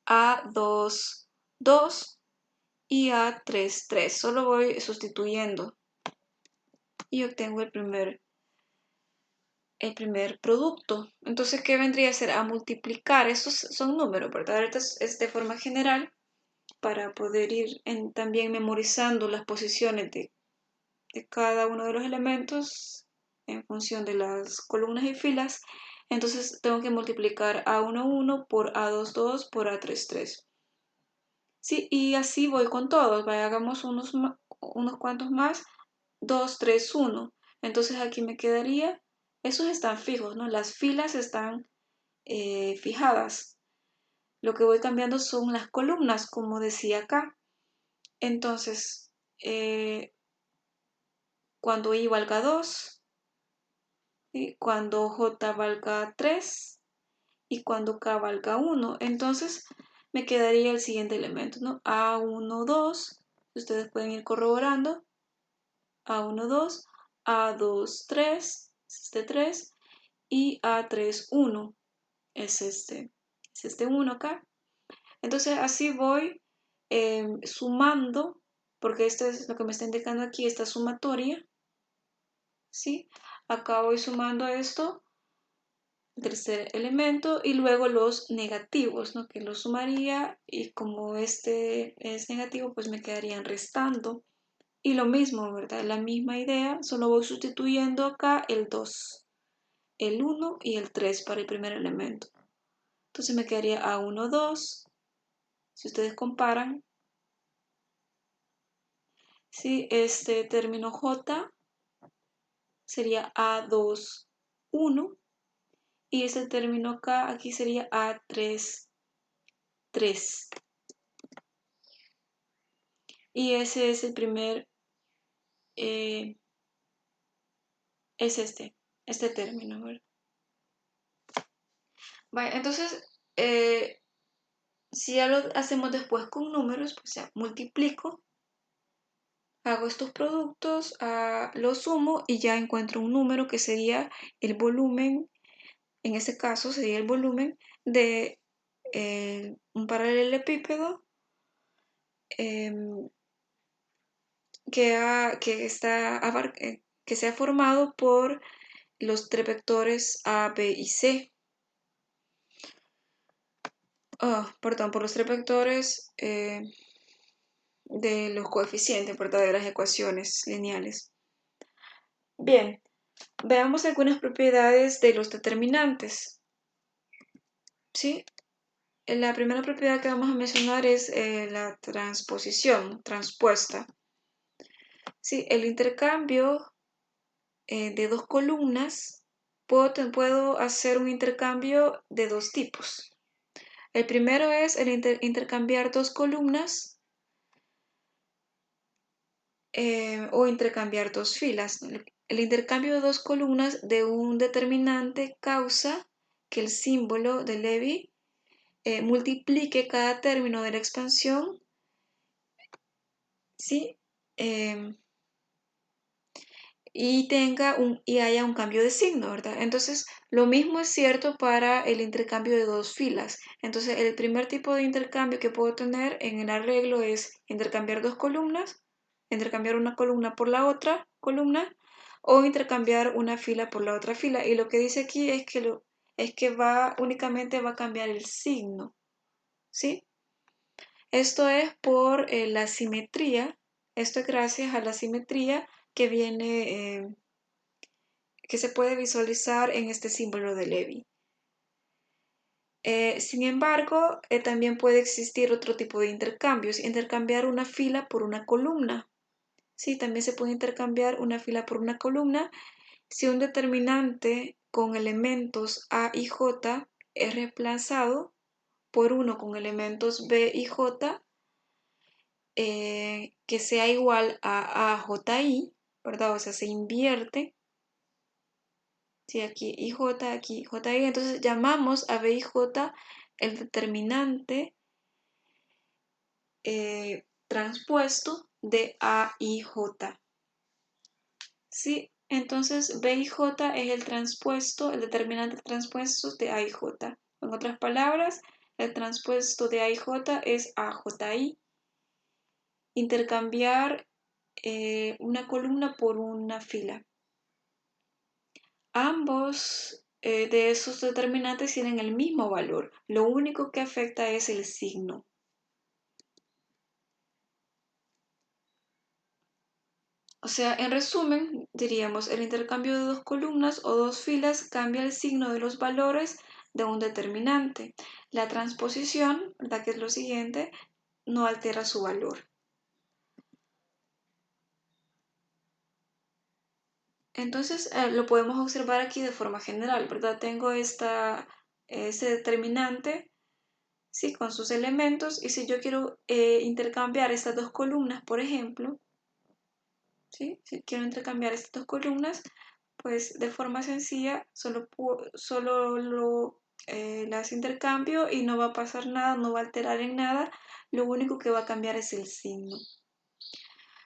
A22 y A33. Solo voy sustituyendo y obtengo el primer producto. Entonces, ¿qué vendría a ser? A multiplicar. Estos son números, ¿verdad? Ahorita es de forma general para poder ir también memorizando las posiciones de cada uno de los elementos en función de las columnas y filas. Entonces tengo que multiplicar A11 por A22 por A33. Sí, y así voy con todos. Vaya, hagamos unos cuantos más. 2, 3, 1. Entonces aquí me quedaría, esos están fijos, ¿no? Las filas están fijadas. Lo que voy cambiando son las columnas, como decía acá. Entonces, cuando I valga 2, ¿sí? Cuando J valga 3 y cuando K valga 1. Entonces me quedaría el siguiente elemento, ¿no? A1, 2. Ustedes pueden ir corroborando. A1, 2, A2, 3, es este 3, y A3, 1, es este 1 acá. Entonces así voy sumando, porque esto es lo que me está indicando aquí, esta sumatoria, ¿sí? Acá voy sumando esto, el tercer elemento, y luego los negativos, ¿no? Que los sumaría, y como este es negativo, pues me quedarían restando. Y lo mismo, ¿verdad? La misma idea, solo voy sustituyendo acá el 2, el 1 y el 3 para el primer elemento. Entonces me quedaría A1, 2. Si ustedes comparan, ¿sí? Este término J sería A2, 1. Y este término K aquí sería A3, 3. Y ese es el primer, es este término, ¿verdad? Vale, entonces, si ya lo hacemos después con números, pues ya multiplico, hago estos productos, los sumo y ya encuentro un número que sería el volumen, en este caso sería el volumen de un paralelepípedo em, que se ha formado por los tres vectores A, B y C. Perdón, por los tres vectores de los coeficientes, ¿verdad? De las ecuaciones lineales. Bien, veamos algunas propiedades de los determinantes. ¿Sí? La primera propiedad que vamos a mencionar es la transposición, transpuesta. ¿Sí? El intercambio de dos columnas, puedo hacer un intercambio de dos tipos. El primero es el intercambiar dos columnas o intercambiar dos filas. El intercambio de dos columnas de un determinante causa que el símbolo de Levi multiplique cada término de la expansión, ¿sí? Y haya un cambio de signo, ¿verdad? Entonces, lo mismo es cierto para el intercambio de dos filas. Entonces, el primer tipo de intercambio que puedo tener en el arreglo es intercambiar dos columnas, intercambiar una columna por la otra columna, o intercambiar una fila por la otra fila. Y lo que dice aquí es que, únicamente va a cambiar el signo, ¿sí? Esto es por la simetría. Esto es gracias a la simetría que viene, que se puede visualizar en este símbolo de Levi. Sin embargo, también puede existir otro tipo de intercambios, intercambiar una fila por una columna. Sí, también se puede intercambiar una fila por una columna si un determinante con elementos A y J es reemplazado por uno con elementos B y J que sea igual a AJI, ¿verdad? O sea, se invierte. Sí, aquí IJ, aquí JI. Entonces llamamos a B y J el determinante transpuesto de A y J. ¿Sí? Entonces B y J es el determinante transpuesto de A y J. En otras palabras, el transpuesto de A y J es AJI. Intercambiar una columna por una fila. Ambos de esos determinantes tienen el mismo valor. Lo único que afecta es el signo. O sea, en resumen, diríamos, el intercambio de dos columnas o dos filas cambia el signo de los valores de un determinante. La transposición, ¿verdad? Que es lo siguiente, no altera su valor. Entonces, lo podemos observar aquí de forma general, ¿verdad? Tengo este determinante, ¿sí? Con sus elementos, y si yo quiero intercambiar estas dos columnas, por ejemplo, ¿sí? Si quiero intercambiar estas dos columnas, pues de forma sencilla solo las intercambio y no va a pasar nada, no va a alterar en nada, lo único que va a cambiar es el signo.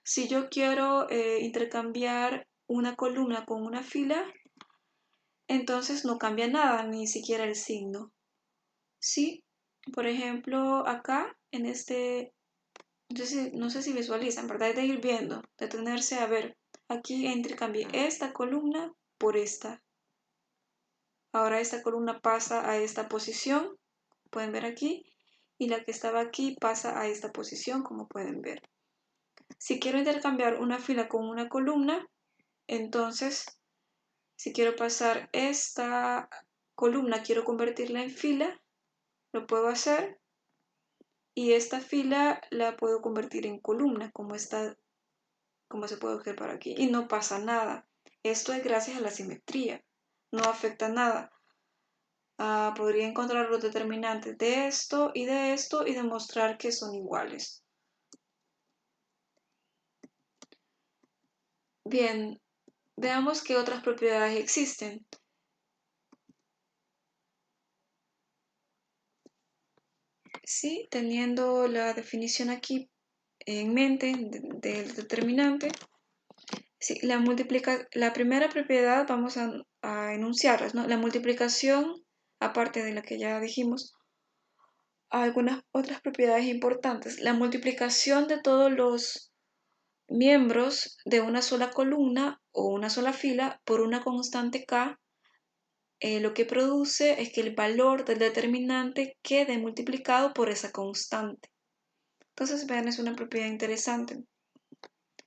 Si yo quiero intercambiar una columna con una fila, entonces no cambia nada, ni siquiera el signo. Sí, por ejemplo, acá en no sé si visualizan, ¿verdad? De ir viendo, detenerse a ver. Aquí intercambié esta columna por esta. Ahora esta columna pasa a esta posición, pueden ver aquí, y la que estaba aquí pasa a esta posición, como pueden ver. Si quiero intercambiar una fila con una columna, entonces, si quiero pasar esta columna, quiero convertirla en fila, lo puedo hacer, y esta fila la puedo convertir en columna, como se puede observar aquí, y no pasa nada. Esto es gracias a la simetría, no afecta nada. Podría encontrar los determinantes de esto y demostrar que son iguales. Bien, veamos qué otras propiedades existen. Sí, teniendo la definición aquí en mente del determinante, sí, la primera propiedad vamos a enunciarlas, ¿no? La multiplicación, aparte de la que ya dijimos, algunas otras propiedades importantes. La multiplicación de todos los miembros de una sola columna o una sola fila por una constante K, lo que produce es que el valor del determinante quede multiplicado por esa constante. Entonces, vean, es una propiedad interesante.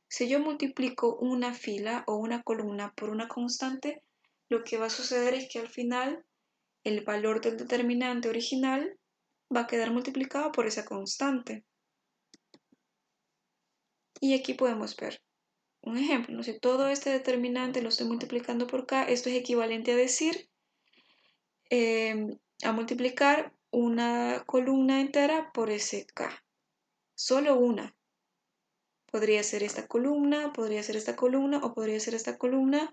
Si yo multiplico una fila o una columna por una constante, lo que va a suceder es que al final el valor del determinante original va a quedar multiplicado por esa constante. Y aquí podemos ver un ejemplo, ¿no? Si todo este determinante lo estoy multiplicando por K, esto es equivalente a decir, a multiplicar una columna entera por ese K. Solo una. Podría ser esta columna, podría ser esta columna, o podría ser esta columna,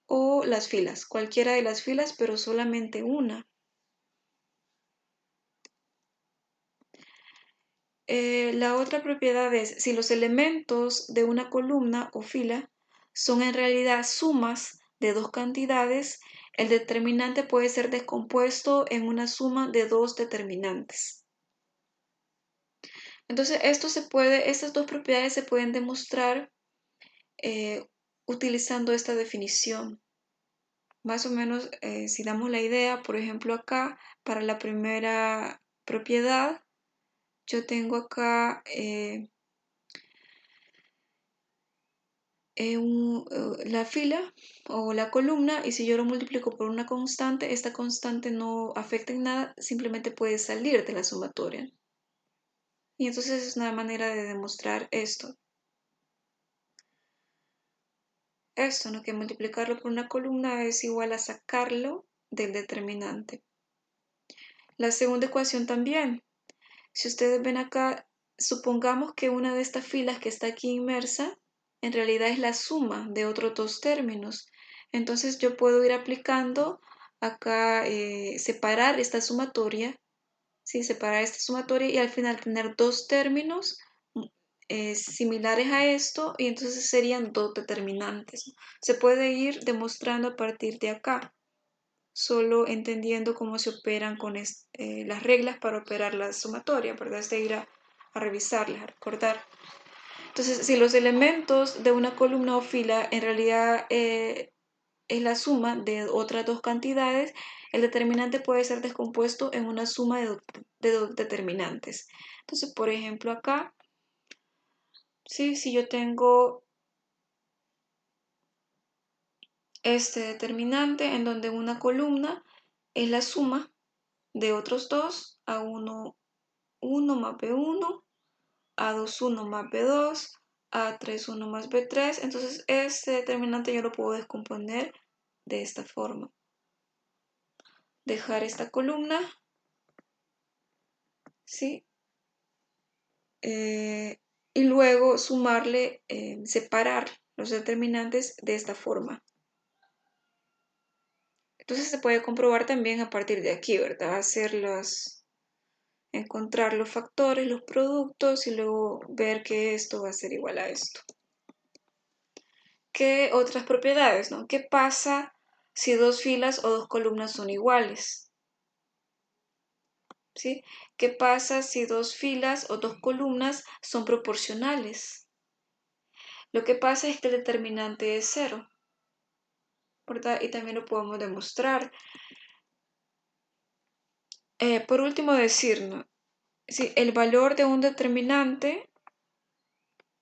o las filas, cualquiera de las filas, pero solamente una. La otra propiedad es, si los elementos de una columna o fila son en realidad sumas de dos cantidades, el determinante puede ser descompuesto en una suma de dos determinantes. Entonces, estas dos propiedades se pueden demostrar utilizando esta definición. Más o menos, si damos la idea, por ejemplo, acá, para la primera propiedad, yo tengo acá la fila o la columna, y si yo lo multiplico por una constante, esta constante no afecta en nada, simplemente puede salir de la sumatoria. Y entonces es una manera de demostrar esto. Esto, ¿no? Que multiplicarlo por una columna es igual a sacarlo del determinante. La segunda ecuación también. Si ustedes ven acá, supongamos que una de estas filas que está aquí inmersa, en realidad es la suma de otros dos términos. Entonces yo puedo ir aplicando acá, separar esta sumatoria, ¿sí? Separar esta sumatoria y al final tener dos términos similares a esto y entonces serían dos determinantes. Se puede ir demostrando a partir de acá, solo entendiendo cómo se operan con las reglas para operar la sumatoria, ¿verdad? Es de ir a revisarlas, a recordar. Entonces, si los elementos de una columna o fila en realidad es la suma de otras dos cantidades, el determinante puede ser descompuesto en una suma de dos determinantes. Entonces, por ejemplo, acá, ¿sí? Si yo tengo este determinante en donde una columna es la suma de otros dos, A1, 1 más B1, A2, 1 más B2, A3, 1 más B3. Entonces, este determinante yo lo puedo descomponer de esta forma. Dejar esta columna, ¿sí? Y luego sumarle, separar los determinantes de esta forma. Entonces se puede comprobar también a partir de aquí, ¿verdad? Encontrar los factores, los productos y luego ver que esto va a ser igual a esto. ¿Qué otras propiedades, no? ¿Qué pasa si dos filas o dos columnas son iguales? ¿Sí? ¿Qué pasa si dos filas o dos columnas son proporcionales? Lo que pasa es que el determinante es 0, ¿verdad? Y también lo podemos demostrar. Por último decir, ¿no? Si el valor de un determinante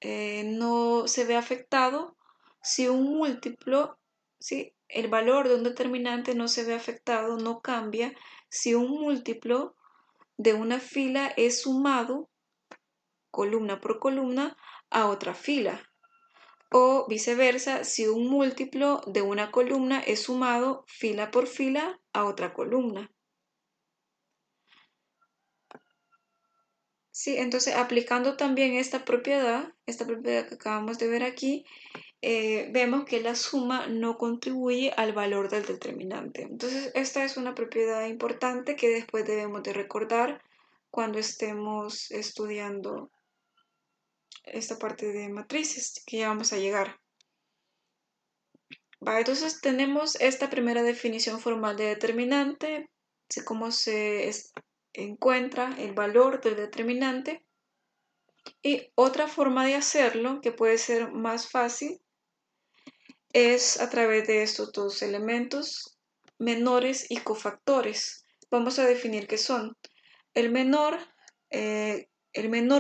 no se ve afectado si un múltiplo, ¿sí? El valor de un determinante no se ve afectado, no cambia si un múltiplo de una fila es sumado columna por columna a otra fila, o viceversa si un múltiplo de una columna es sumado fila por fila a otra columna. Sí, entonces aplicando también esta propiedad que acabamos de ver aquí, vemos que la suma no contribuye al valor del determinante. Entonces, esta es una propiedad importante que después debemos de recordar cuando estemos estudiando esta parte de matrices, que ya vamos a llegar. Entonces, tenemos esta primera definición formal de determinante, cómo se encuentra el valor del determinante. Y otra forma de hacerlo, que puede ser más fácil, es a través de estos dos elementos, menores y cofactores. Vamos a definir qué son. El menor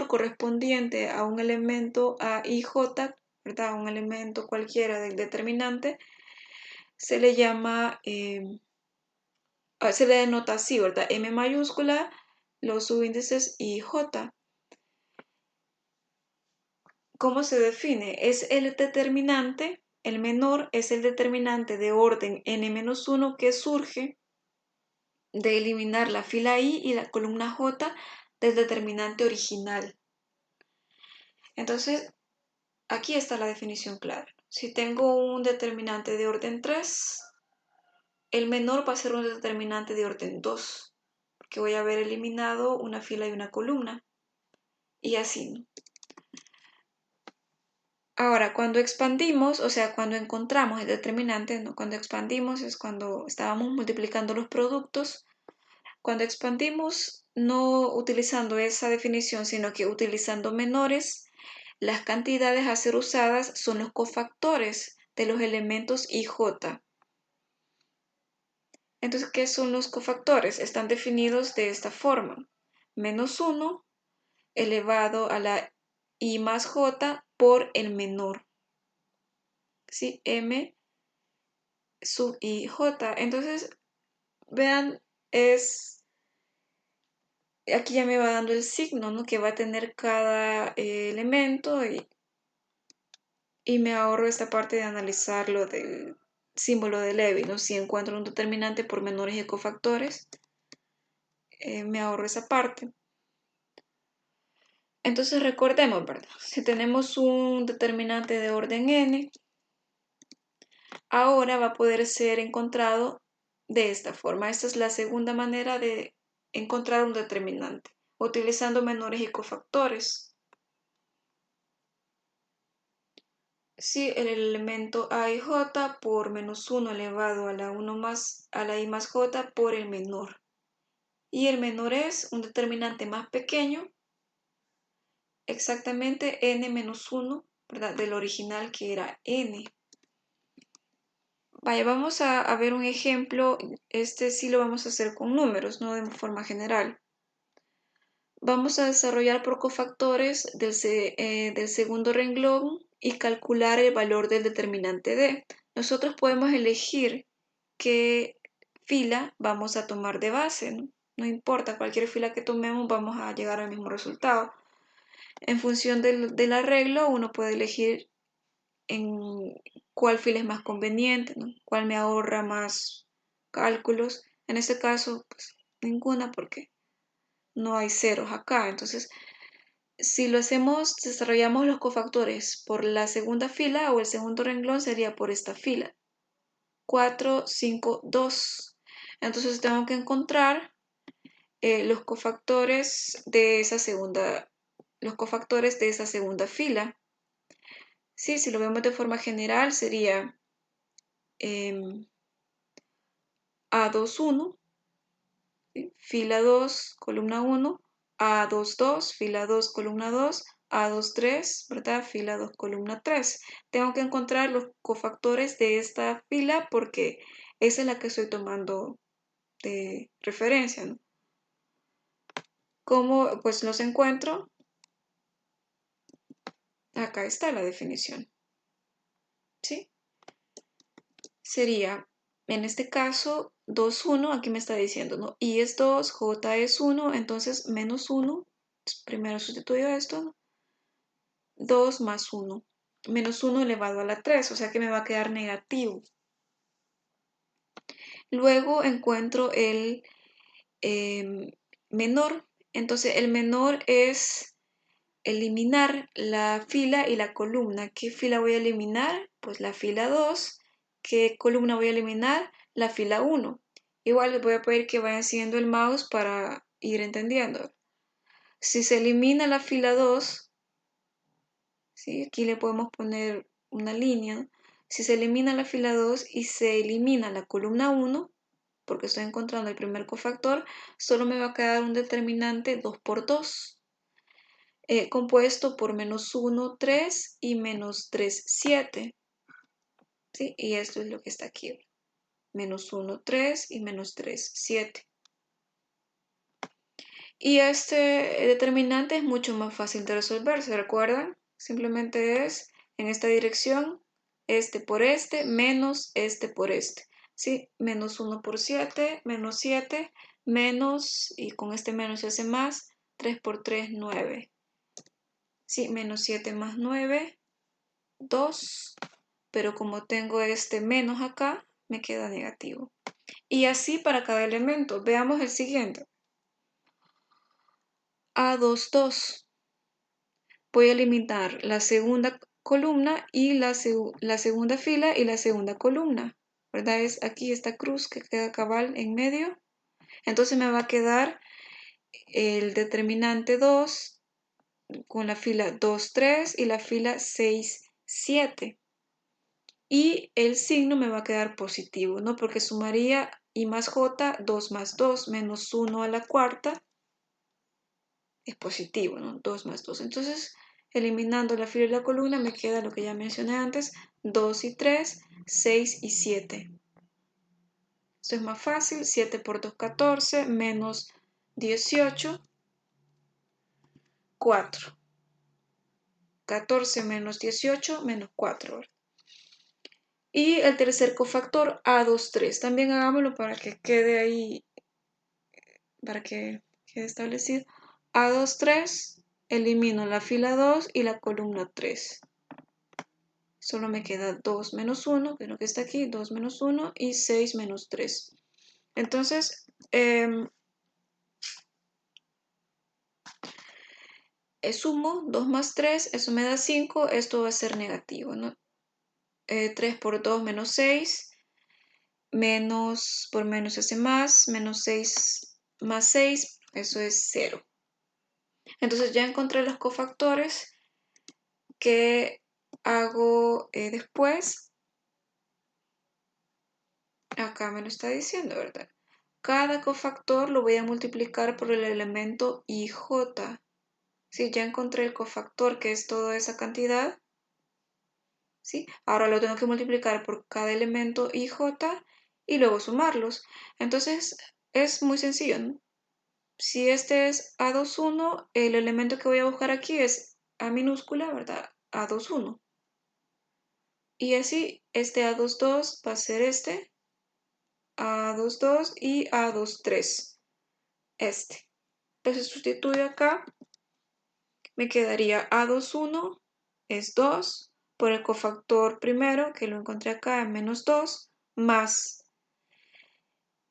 correspondiente a un elemento A y J, ¿verdad? Un elemento cualquiera del determinante, se le llama, se le denota así, ¿verdad? M mayúscula, los subíndices y J. ¿Cómo se define? Es el determinante. El menor es el determinante de orden n-1 que surge de eliminar la fila I y la columna J del determinante original. Entonces, aquí está la definición clara. Si tengo un determinante de orden 3, el menor va a ser un determinante de orden 2, porque voy a haber eliminado una fila y una columna. Y así, ¿no? Ahora, cuando expandimos, o sea, cuando encontramos el determinante, ¿no? Cuando expandimos es cuando estábamos multiplicando los productos. Cuando expandimos, no utilizando esa definición, sino que utilizando menores, las cantidades a ser usadas son los cofactores de los elementos I, J. Entonces, ¿qué son los cofactores? Están definidos de esta forma. Menos 1 elevado a la I más J por el menor. ¿Sí? M sub I, J. Entonces, vean, aquí ya me va dando el signo, ¿no? Que va a tener cada elemento y me ahorro esta parte de analizar lo del símbolo de Levy, ¿no? Si encuentro un determinante por menores y cofactores, me ahorro esa parte. Entonces recordemos, ¿verdad? Si tenemos un determinante de orden n, ahora va a poder ser encontrado de esta forma. Esta es la segunda manera de encontrar un determinante, utilizando menores y cofactores. Sí, el elemento a y j por menos 1 elevado a la i más j por el menor. Y el menor es un determinante más pequeño, exactamente n menos 1, ¿verdad? Del original que era n. Vaya, vamos a ver un ejemplo. Este sí lo vamos a hacer con números, no de forma general. Vamos a desarrollar por cofactores del segundo renglón y calcular el valor del determinante d. Nosotros podemos elegir qué fila vamos a tomar de base, ¿no? No importa, cualquier fila que tomemos vamos a llegar al mismo resultado. En función del arreglo, uno puede elegir en cuál fila es más conveniente, ¿no? Cuál me ahorra más cálculos. En este caso, pues ninguna, porque no hay ceros acá. Entonces, si lo hacemos, desarrollamos los cofactores por la segunda fila o el segundo renglón, sería por esta fila. 4, 5, 2. Entonces tengo que encontrar los cofactores de esa segunda fila. Sí, si lo vemos de forma general, sería A2, 1, ¿sí? Fila 2, columna 1, A2, 2, fila 2, columna 2, A2, 3, ¿verdad? Fila 2, columna 3. Tengo que encontrar los cofactores de esta fila porque esa es la que estoy tomando de referencia, ¿no? ¿Cómo pues los encuentro? Acá está la definición, ¿sí? Sería, en este caso, 2, 1, aquí me está diciendo, ¿no? I es 2, J es 1, entonces menos 1, primero sustituyo esto, ¿no? 2 más 1, menos 1 elevado a la 3, o sea que me va a quedar negativo. Luego encuentro el menor, entonces el menor es eliminar la fila y la columna. ¿Qué fila voy a eliminar? Pues la fila 2. ¿Qué columna voy a eliminar? La fila 1. Igual les voy a pedir que vayan siguiendo el mouse para ir entendiendo. Si se elimina la fila 2, ¿sí? Aquí le podemos poner una línea. Si se elimina la fila 2 y se elimina la columna 1, porque estoy encontrando el primer cofactor, solo me va a quedar un determinante 2 por 2. Compuesto por menos 1, 3 y menos 3, 7. ¿Sí? Y esto es lo que está aquí. Menos 1, 3 y menos 3, 7. Y este determinante es mucho más fácil de resolver, ¿se recuerdan? Simplemente es en esta dirección, este por este, menos este por este. ¿Sí? Menos 1 por 7, menos 7, menos, y con este menos se hace más, 3 por 3, 9. Sí, menos 7 más 9, 2, pero como tengo este menos acá, me queda negativo. Y así para cada elemento. Veamos el siguiente. A2, 2. Voy a eliminar la segunda columna y la segunda fila y la segunda columna. ¿Verdad? Es aquí esta cruz que queda cabal en medio. Entonces me va a quedar el determinante 2 con la fila 2, 3 y la fila 6, 7. Y el signo me va a quedar positivo, ¿no? Porque sumaría I más J, 2 más 2, menos 1 a la cuarta, es positivo, ¿no? 2 más 2. Entonces, eliminando la fila y la columna, me queda lo que ya mencioné antes, 2 y 3, 6 y 7. Esto es más fácil, 7 por 2, 14, menos 18, 4. 14 menos 18, menos 4, ¿verdad? Y el tercer cofactor, A2, 3. También hagámoslo para que quede ahí, para que quede establecido. A2, 3, elimino la fila 2 y la columna 3. Solo me queda 2 menos 1, que es lo que está aquí, 2 menos 1 y 6 menos 3. Entonces, sumo 2 más 3, eso me da 5, esto va a ser negativo, ¿no? 3 por 2 menos 6, menos por menos hace más, menos 6 más 6, eso es 0. Entonces ya encontré los cofactores que hago después, acá me lo está diciendo, ¿verdad? Cada cofactor lo voy a multiplicar por el elemento IJ. Si ya encontré el cofactor, que es toda esa cantidad, ¿sí? Ahora lo tengo que multiplicar por cada elemento IJ y luego sumarlos. Entonces es muy sencillo, ¿no? Si este es A21, el elemento que voy a buscar aquí es A minúscula, ¿verdad? A21. Y así, este A22 va a ser este, A22 y A23, este. Entonces sustituyo acá, me quedaría A21 es 2, por el cofactor primero, que lo encontré acá en menos 2, más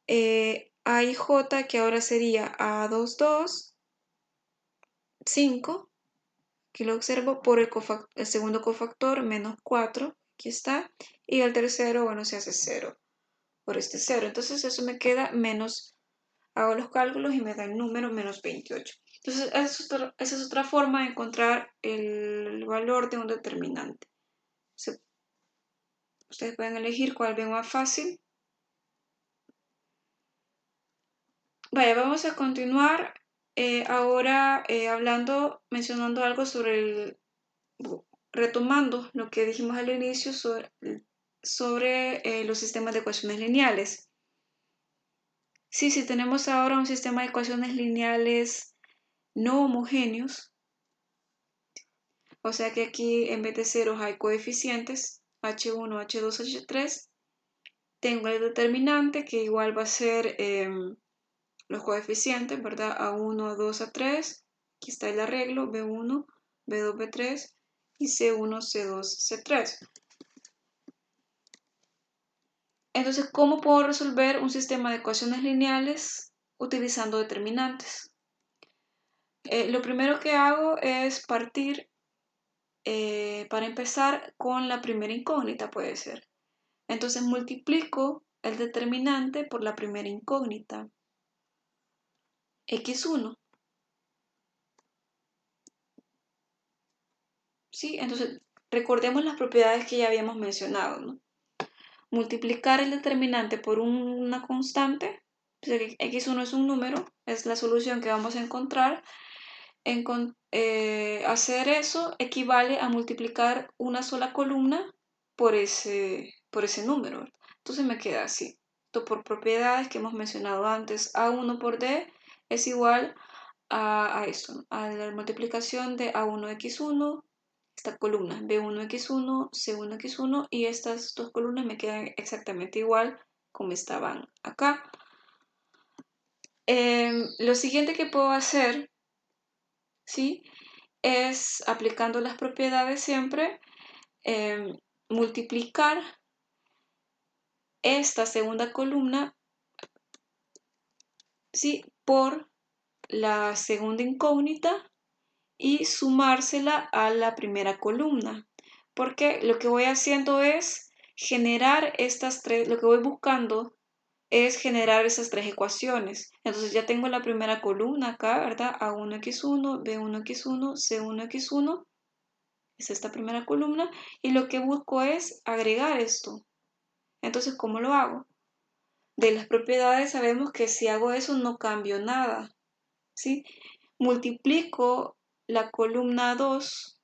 A y J, que ahora sería A22, 5, aquí lo observo, por el segundo cofactor, menos 4, aquí está, y el tercero, bueno, se hace 0, por este 0. Entonces eso me queda menos, hago los cálculos y me da el número menos 28. Entonces esa es otra forma de encontrar el valor de un determinante. Ustedes pueden elegir cuál ven más fácil. Vaya, vamos a continuar ahora mencionando algo retomando lo que dijimos al inicio sobre los sistemas de ecuaciones lineales. Sí, si tenemos ahora un sistema de ecuaciones lineales no homogéneos, o sea que aquí en vez de ceros hay coeficientes, h1, h2, h3, tengo el determinante que igual va a ser los coeficientes, ¿verdad? A1, A2, A3, aquí está el arreglo, B1, B2, B3 y C1, C2, C3. Entonces, ¿cómo puedo resolver un sistema de ecuaciones lineales utilizando determinantes? Lo primero que hago es partir, para empezar, con la primera incógnita, puede ser. Entonces multiplico el determinante por la primera incógnita, x1. ¿Sí? Entonces, recordemos las propiedades que ya habíamos mencionado, ¿no? Multiplicar el determinante por una constante, x1 es un número, es la solución que vamos a encontrar. Hacer eso equivale a multiplicar una sola columna por ese número. Entonces me queda así. Esto por propiedades que hemos mencionado antes, A1 por D es igual a eso, a la multiplicación de A1x1, esta columna, B1x1, C1x1, y estas dos columnas me quedan exactamente igual como estaban acá. Lo siguiente que puedo hacer, ¿sí?, es, aplicando las propiedades siempre, multiplicar esta segunda columna, ¿sí?, por la segunda incógnita y sumársela a la primera columna, porque lo que voy haciendo es generar estas tres, lo que voy buscando es generar esas tres ecuaciones. Entonces ya tengo la primera columna acá, ¿verdad? A1x1, B1x1, C1x1, es esta primera columna, y lo que busco es agregar esto. Entonces, ¿cómo lo hago? De las propiedades sabemos que si hago eso no cambio nada, ¿sí? Multiplico la columna 2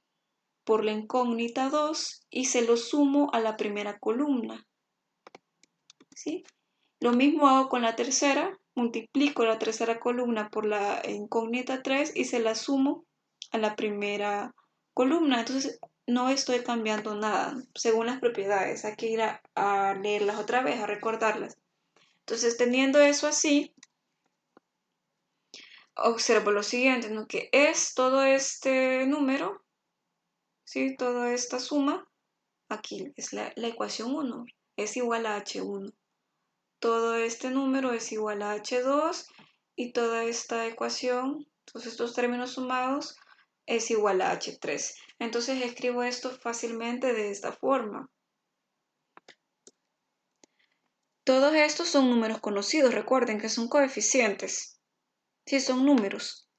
por la incógnita 2 y se lo sumo a la primera columna, ¿sí? Lo mismo hago con la tercera, multiplico la tercera columna por la incógnita 3 y se la sumo a la primera columna. Entonces no estoy cambiando nada según las propiedades. Hay que ir a leerlas otra vez, a recordarlas. Entonces, teniendo eso así, observo lo siguiente, ¿no?, que es todo este número, ¿sí?, toda esta suma, aquí es la ecuación 1, es igual a H1. Todo este número es igual a H2 y toda esta ecuación, todos estos términos sumados, es igual a H3. Entonces escribo esto fácilmente de esta forma. Todos estos son números conocidos, recuerden que son coeficientes. Sí, son números.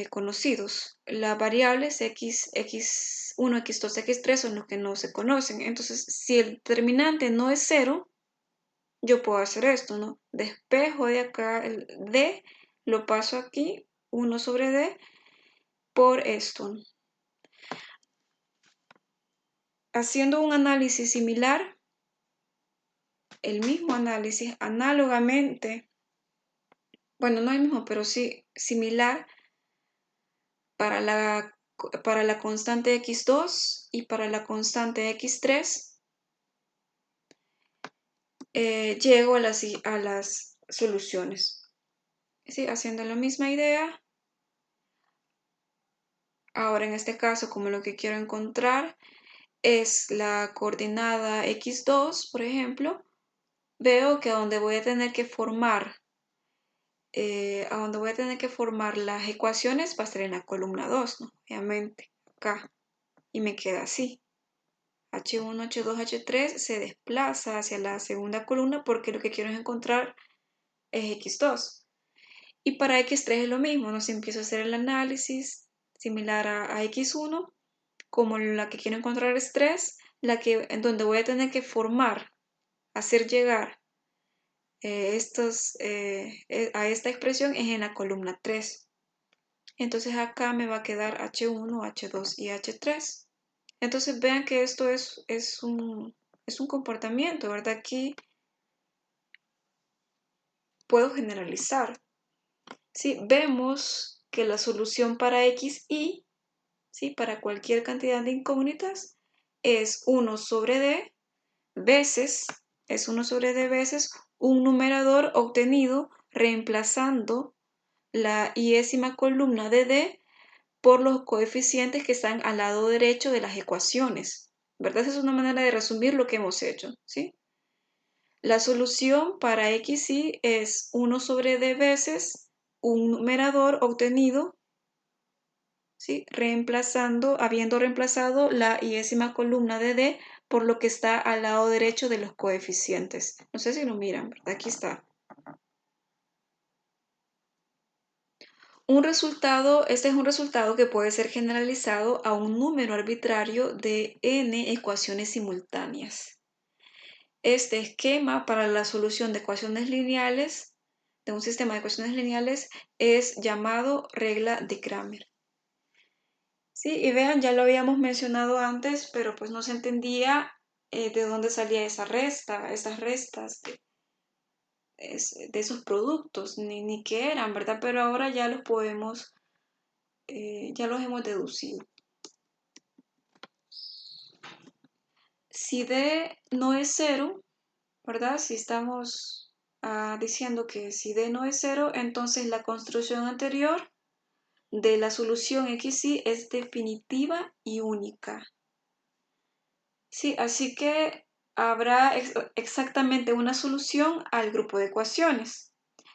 conocidos. Las variables x1, x2, x3 son los que no se conocen. Entonces, si el determinante no es 0, yo puedo hacer esto, ¿no? Despejo de acá el d, lo paso aquí, 1 sobre d, por esto. Haciendo un análisis similar, el mismo análisis, análogamente, bueno, no el mismo, pero sí similar para la constante x2 y para la constante x3, llego a las soluciones. ¿Sí? Haciendo la misma idea. Ahora en este caso, como lo que quiero encontrar es la coordenada x2, por ejemplo, veo que a donde voy a tener que formar las ecuaciones va a ser en la columna 2, ¿no? Obviamente, acá. Y me queda así. H1, H2, H3 se desplaza hacia la segunda columna porque lo que quiero es encontrar es x2. Y para x3 es lo mismo, ¿no? Si empiezo a hacer el análisis similar a x1, como la que quiero encontrar es 3, en donde voy a tener que formar, hacer llegar a esta expresión es en la columna 3. Entonces acá me va a quedar H1, H2 y H3. Entonces vean que esto es un comportamiento, ¿verdad? Aquí puedo generalizar. ¿Sí? Vemos que la solución para x y, ¿sí? Para cualquier cantidad de incógnitas es 1 sobre d veces un numerador obtenido reemplazando la iésima columna de d por los coeficientes que están al lado derecho de las ecuaciones. ¿Verdad? Esa es una manera de resumir lo que hemos hecho, ¿sí? La solución para x y es 1 sobre d veces un numerador obtenido, ¿sí? Habiendo reemplazado la iésima columna de d por lo que está al lado derecho de los coeficientes. No sé si lo miran, ¿verdad? Aquí está. Este es un resultado que puede ser generalizado a un número arbitrario de n ecuaciones simultáneas. Este esquema para la solución de ecuaciones lineales, de un sistema de ecuaciones lineales, es llamado regla de Cramer. Sí, y vean, ya lo habíamos mencionado antes, pero pues no se entendía de dónde salía esas restas de esos productos, ni qué eran, ¿verdad? Pero ahora ya ya los hemos deducido. Si D no es 0, ¿verdad? Si estamos diciendo que si D no es 0, entonces la construcción anterior de la solución XY es definitiva y única. Sí, así que habrá exactamente una solución al grupo de ecuaciones.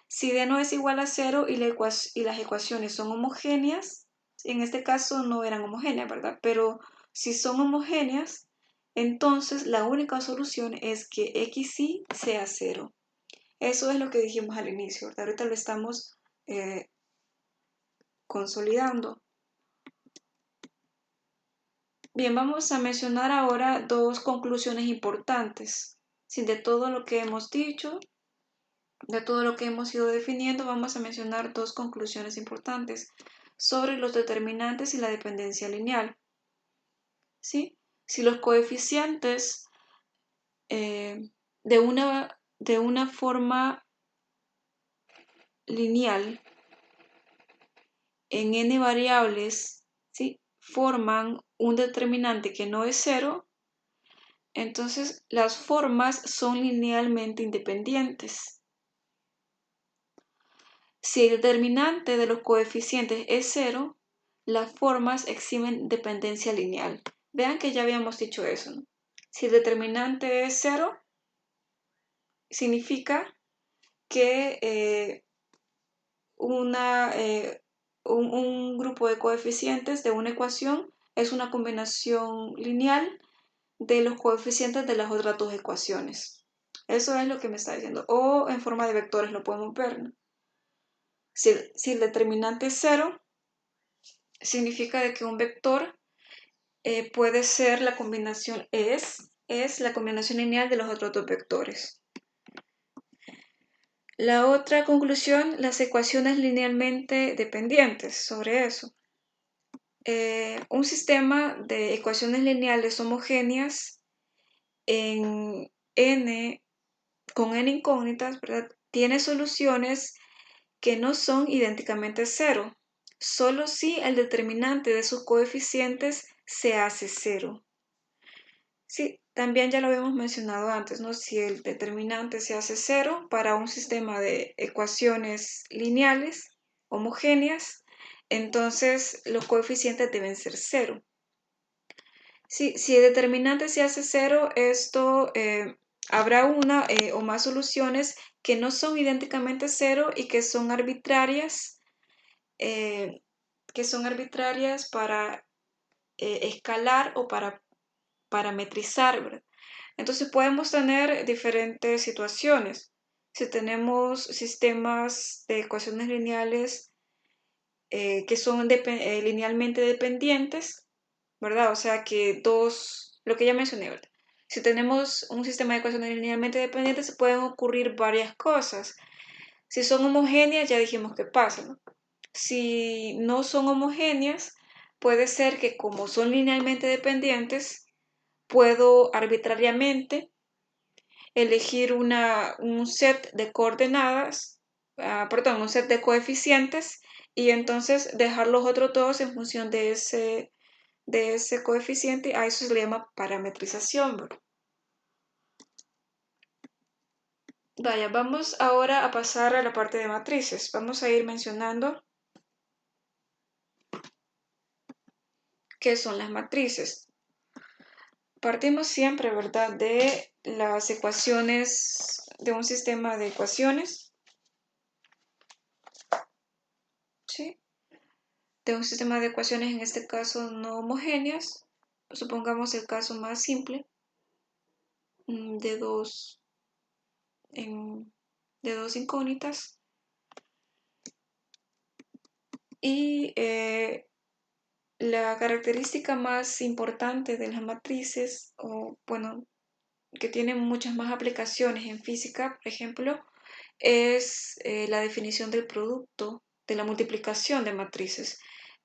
Si D no es igual a 0 y las ecuaciones son homogéneas, en este caso no eran homogéneas, ¿verdad? Pero si son homogéneas, entonces la única solución es que XY sea 0. Eso es lo que dijimos al inicio, ¿verdad? Ahorita lo estamos consolidando. Bien, vamos a mencionar ahora dos conclusiones importantes. De todo lo que hemos dicho, de todo lo que hemos ido definiendo, vamos a mencionar dos conclusiones importantes sobre los determinantes y la dependencia lineal. ¿Sí? Si los coeficientes de una forma lineal en n variables, ¿sí? Forman un determinante que no es 0, entonces las formas son linealmente independientes. Si el determinante de los coeficientes es 0, las formas exhiben dependencia lineal. Vean que ya habíamos dicho eso, ¿no? Si el determinante es 0, significa que un grupo de coeficientes de una ecuación es una combinación lineal de los coeficientes de las otras dos ecuaciones. Eso es lo que me está diciendo. O en forma de vectores lo podemos ver, ¿no? Si el determinante es 0, significa de que un vector puede ser la combinación, es la combinación lineal de los otros dos vectores. La otra conclusión, las ecuaciones linealmente dependientes sobre eso. Un sistema de ecuaciones lineales homogéneas con n incógnitas, ¿verdad? Tiene soluciones que no son idénticamente cero, solo si el determinante de sus coeficientes se hace cero. Sí, también ya lo habíamos mencionado antes, ¿no? Si el determinante se hace cero para un sistema de ecuaciones lineales homogéneas, entonces los coeficientes deben ser cero. Sí, si el determinante se hace cero, esto habrá una o más soluciones que no son idénticamente cero y que son arbitrarias para escalar o para parametrizar, ¿verdad? Entonces podemos tener diferentes situaciones. Si tenemos sistemas de ecuaciones lineales que son linealmente dependientes, ¿verdad? O sea que lo que ya mencioné, ¿verdad? Si tenemos un sistema de ecuaciones linealmente dependientes, se pueden ocurrir varias cosas. Si son homogéneas, ya dijimos qué pasa, ¿no? Si no son homogéneas, puede ser que como son linealmente dependientes, puedo arbitrariamente elegir un set de coordenadas, un set de coeficientes y entonces dejar los otros dos en función de ese coeficiente. A eso se le llama parametrización, ¿verdad? Vaya, vamos ahora a pasar a la parte de matrices. Vamos a ir mencionando qué son las matrices. Partimos siempre, ¿verdad?, de las ecuaciones, de un sistema de ecuaciones, ¿sí? De un sistema de ecuaciones, en este caso no homogéneas. Supongamos el caso más simple, de dos incógnitas. Y la característica más importante de las matrices, o bueno, que tienen muchas más aplicaciones en física, por ejemplo, es la definición del producto, de la multiplicación de matrices.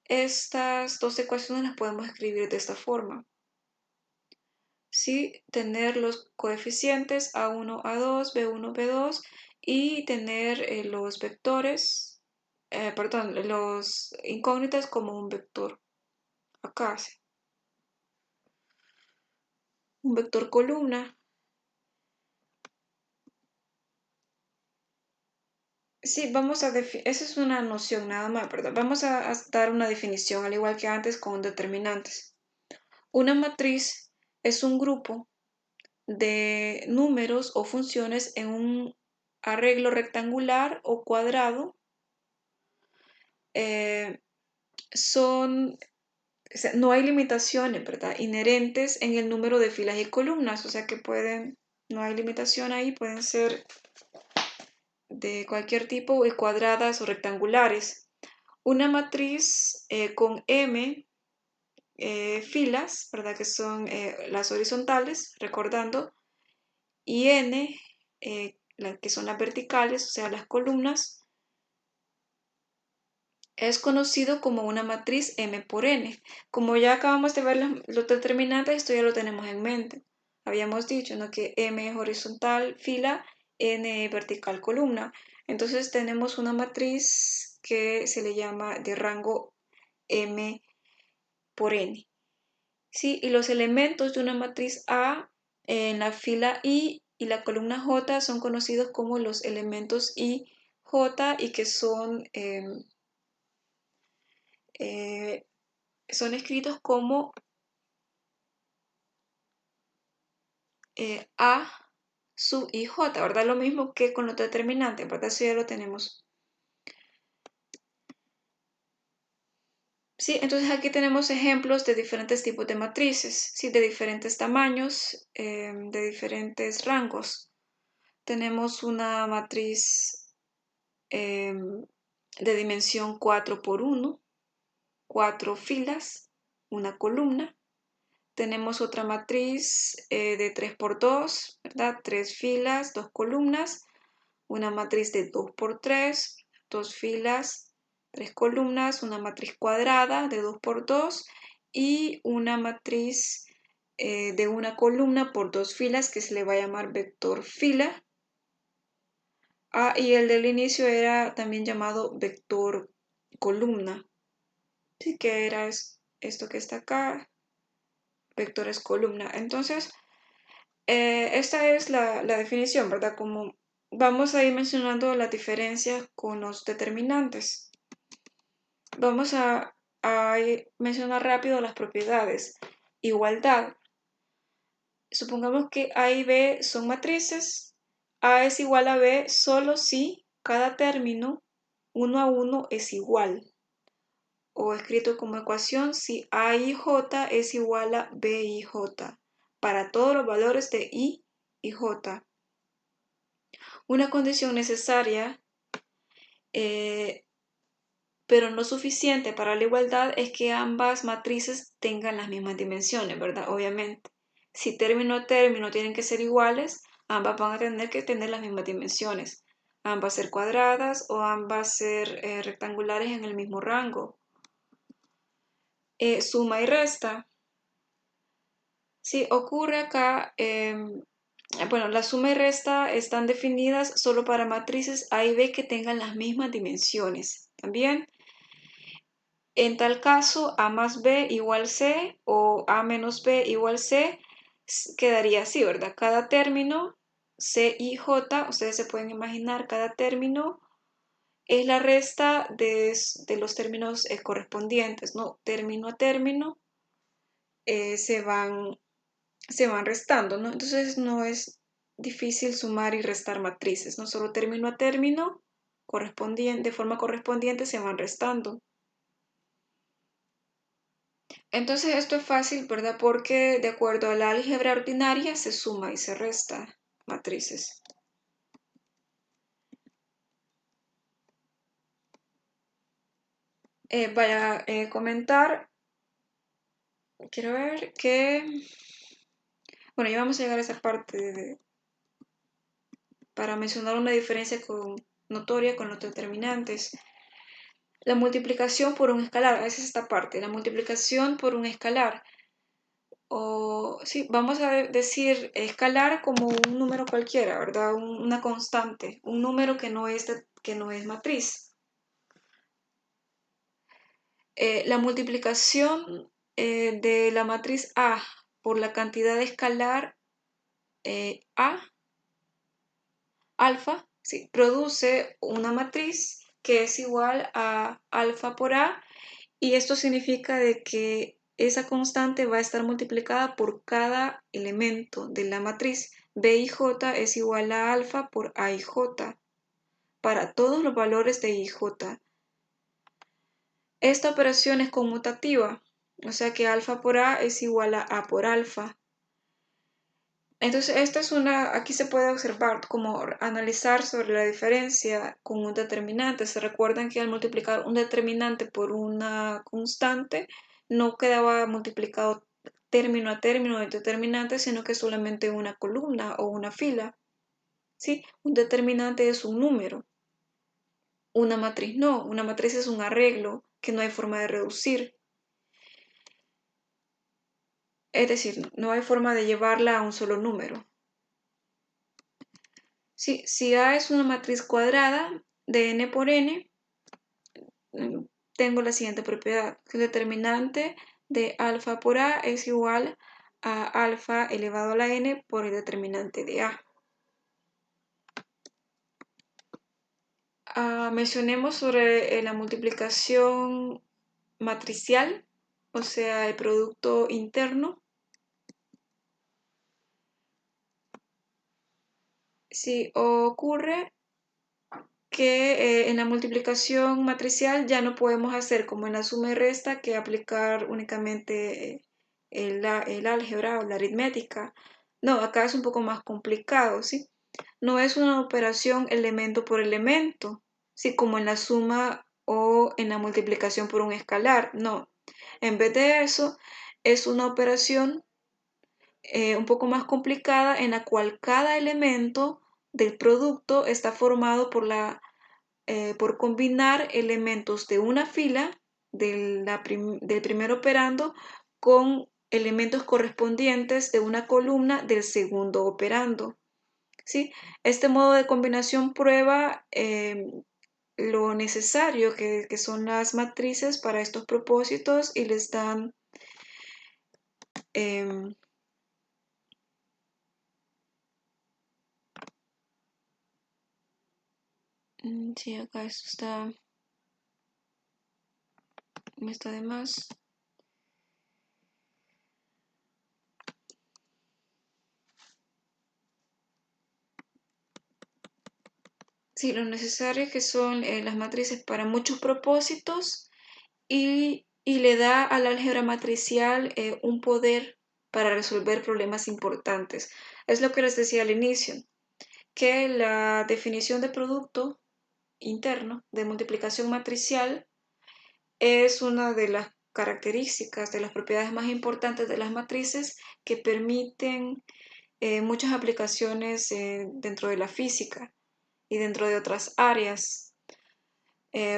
Estas dos ecuaciones las podemos escribir de esta forma. Sí, tener los coeficientes A1, A2, B1, B2 y tener los vectores, los incógnitas como un vector. Acá, sí. Un vector columna. Sí, esa es una noción nada más, ¿verdad? Vamos a dar una definición, al igual que antes con determinantes. Una matriz es un grupo de números o funciones en un arreglo rectangular o cuadrado. No hay limitaciones, ¿verdad?, inherentes en el número de filas y columnas, o sea que no hay limitación ahí, pueden ser de cualquier tipo, cuadradas o rectangulares. Una matriz con m filas, ¿verdad?, que son las horizontales, recordando, y n, que son las verticales, o sea, las columnas, es conocido como una matriz m por n. Como ya acabamos de ver los determinantes, esto ya lo tenemos en mente. Habíamos dicho, ¿no?, que m es horizontal fila, n vertical columna. Entonces tenemos una matriz que se le llama de rango m por n. ¿Sí? Y los elementos de una matriz A en la fila I y la columna J son conocidos como los elementos IJ y que son escritos como A sub IJ, ¿verdad? Lo mismo que con los determinantes, ¿verdad? Eso ya lo tenemos. Sí, entonces aquí tenemos ejemplos de diferentes tipos de matrices, ¿sí? De diferentes tamaños, de diferentes rangos. Tenemos una matriz de dimensión 4 por 1, 4 filas, una columna. Tenemos otra matriz de 3 por 2, ¿verdad? 3 filas, 2 columnas. Una matriz de 2 por 3, 2 filas, 3 columnas. Una matriz cuadrada de 2 por 2 y una matriz de una columna por 2 filas que se le va a llamar vector fila. Y el del inicio era también llamado vector columna. Sí, que era esto que está acá, vectores columna. Entonces, esta es la definición, ¿verdad? Como vamos a ir mencionando las diferencias con los determinantes. Vamos a mencionar rápido las propiedades. Igualdad. Supongamos que A y B son matrices. A es igual a B solo si cada término 1 a 1 es igual. O escrito como ecuación si A y J es igual a B y J. Para todos los valores de I y J. Una condición necesaria, pero no suficiente para la igualdad, es que ambas matrices tengan las mismas dimensiones, ¿verdad? Obviamente. Si término a término tienen que ser iguales, ambas van a tener que tener las mismas dimensiones. Ambas ser cuadradas o ambas ser rectangulares en el mismo rango. Suma y resta. Sí, ocurre acá, bueno, la suma y resta están definidas solo para matrices A y B que tengan las mismas dimensiones. También, en tal caso, A más B igual C o A menos B igual C quedaría así, ¿verdad? Cada término, C y J, ustedes se pueden imaginar, cada término es la resta de los términos correspondientes, ¿no? Término a término se van restando, ¿no? Entonces no es difícil sumar y restar matrices, no solo término a término, de forma correspondiente se van restando. Entonces esto es fácil, ¿verdad? Porque de acuerdo a la álgebra ordinaria se suma y se resta matrices. Vaya a comentar, quiero ver que, bueno, ya vamos a llegar a esa parte para mencionar una diferencia notoria con los determinantes. La multiplicación por un escalar, esa es esta parte, la multiplicación por un escalar. O sí, vamos a decir escalar como un número cualquiera, ¿verdad? Una constante, un número que no es matriz. La multiplicación de la matriz A por la cantidad escalar A, alfa, sí, produce una matriz que es igual a alfa por A, y esto significa de que esa constante va a estar multiplicada por cada elemento de la matriz. B y J es igual a alfa por A y J para todos los valores de I y J. Esta operación es conmutativa, o sea que alfa por A es igual a A por alfa. Entonces, aquí se puede observar como analizar sobre la diferencia con un determinante. Se recuerdan que al multiplicar un determinante por una constante, no quedaba multiplicado término a término del determinante, sino que solamente una columna o una fila. ¿Sí? Un determinante es un número. Una matriz no. Una matriz es un arreglo que no hay forma de reducir. Es decir, no hay forma de llevarla a un solo número. Sí, si A es una matriz cuadrada de n por n, tengo la siguiente propiedad. El determinante de alfa por A es igual a alfa elevado a la n por el determinante de A. Mencionemos sobre la multiplicación matricial, o sea, el producto interno. Si ocurre que en la multiplicación matricial ya no podemos hacer como en la suma y resta, que aplicar únicamente el álgebra o la aritmética. No, acá es un poco más complicado, ¿sí? No es una operación elemento por elemento, ¿sí? Como en la suma o en la multiplicación por un escalar, no. En vez de eso, es una operación un poco más complicada en la cual cada elemento del producto está formado por combinar elementos de una fila del primer operando con elementos correspondientes de una columna del segundo operando. ¿Sí? Este modo de combinación prueba lo necesario que son las matrices para estos propósitos y les dan sí, acá esto está de más. Sí, lo necesario que son las matrices para muchos propósitos y le da al álgebra matricial un poder para resolver problemas importantes. Es lo que les decía al inicio, que la definición de producto interno de multiplicación matricial es una de las características, de las propiedades más importantes de las matrices que permiten muchas aplicaciones dentro de la física y dentro de otras áreas.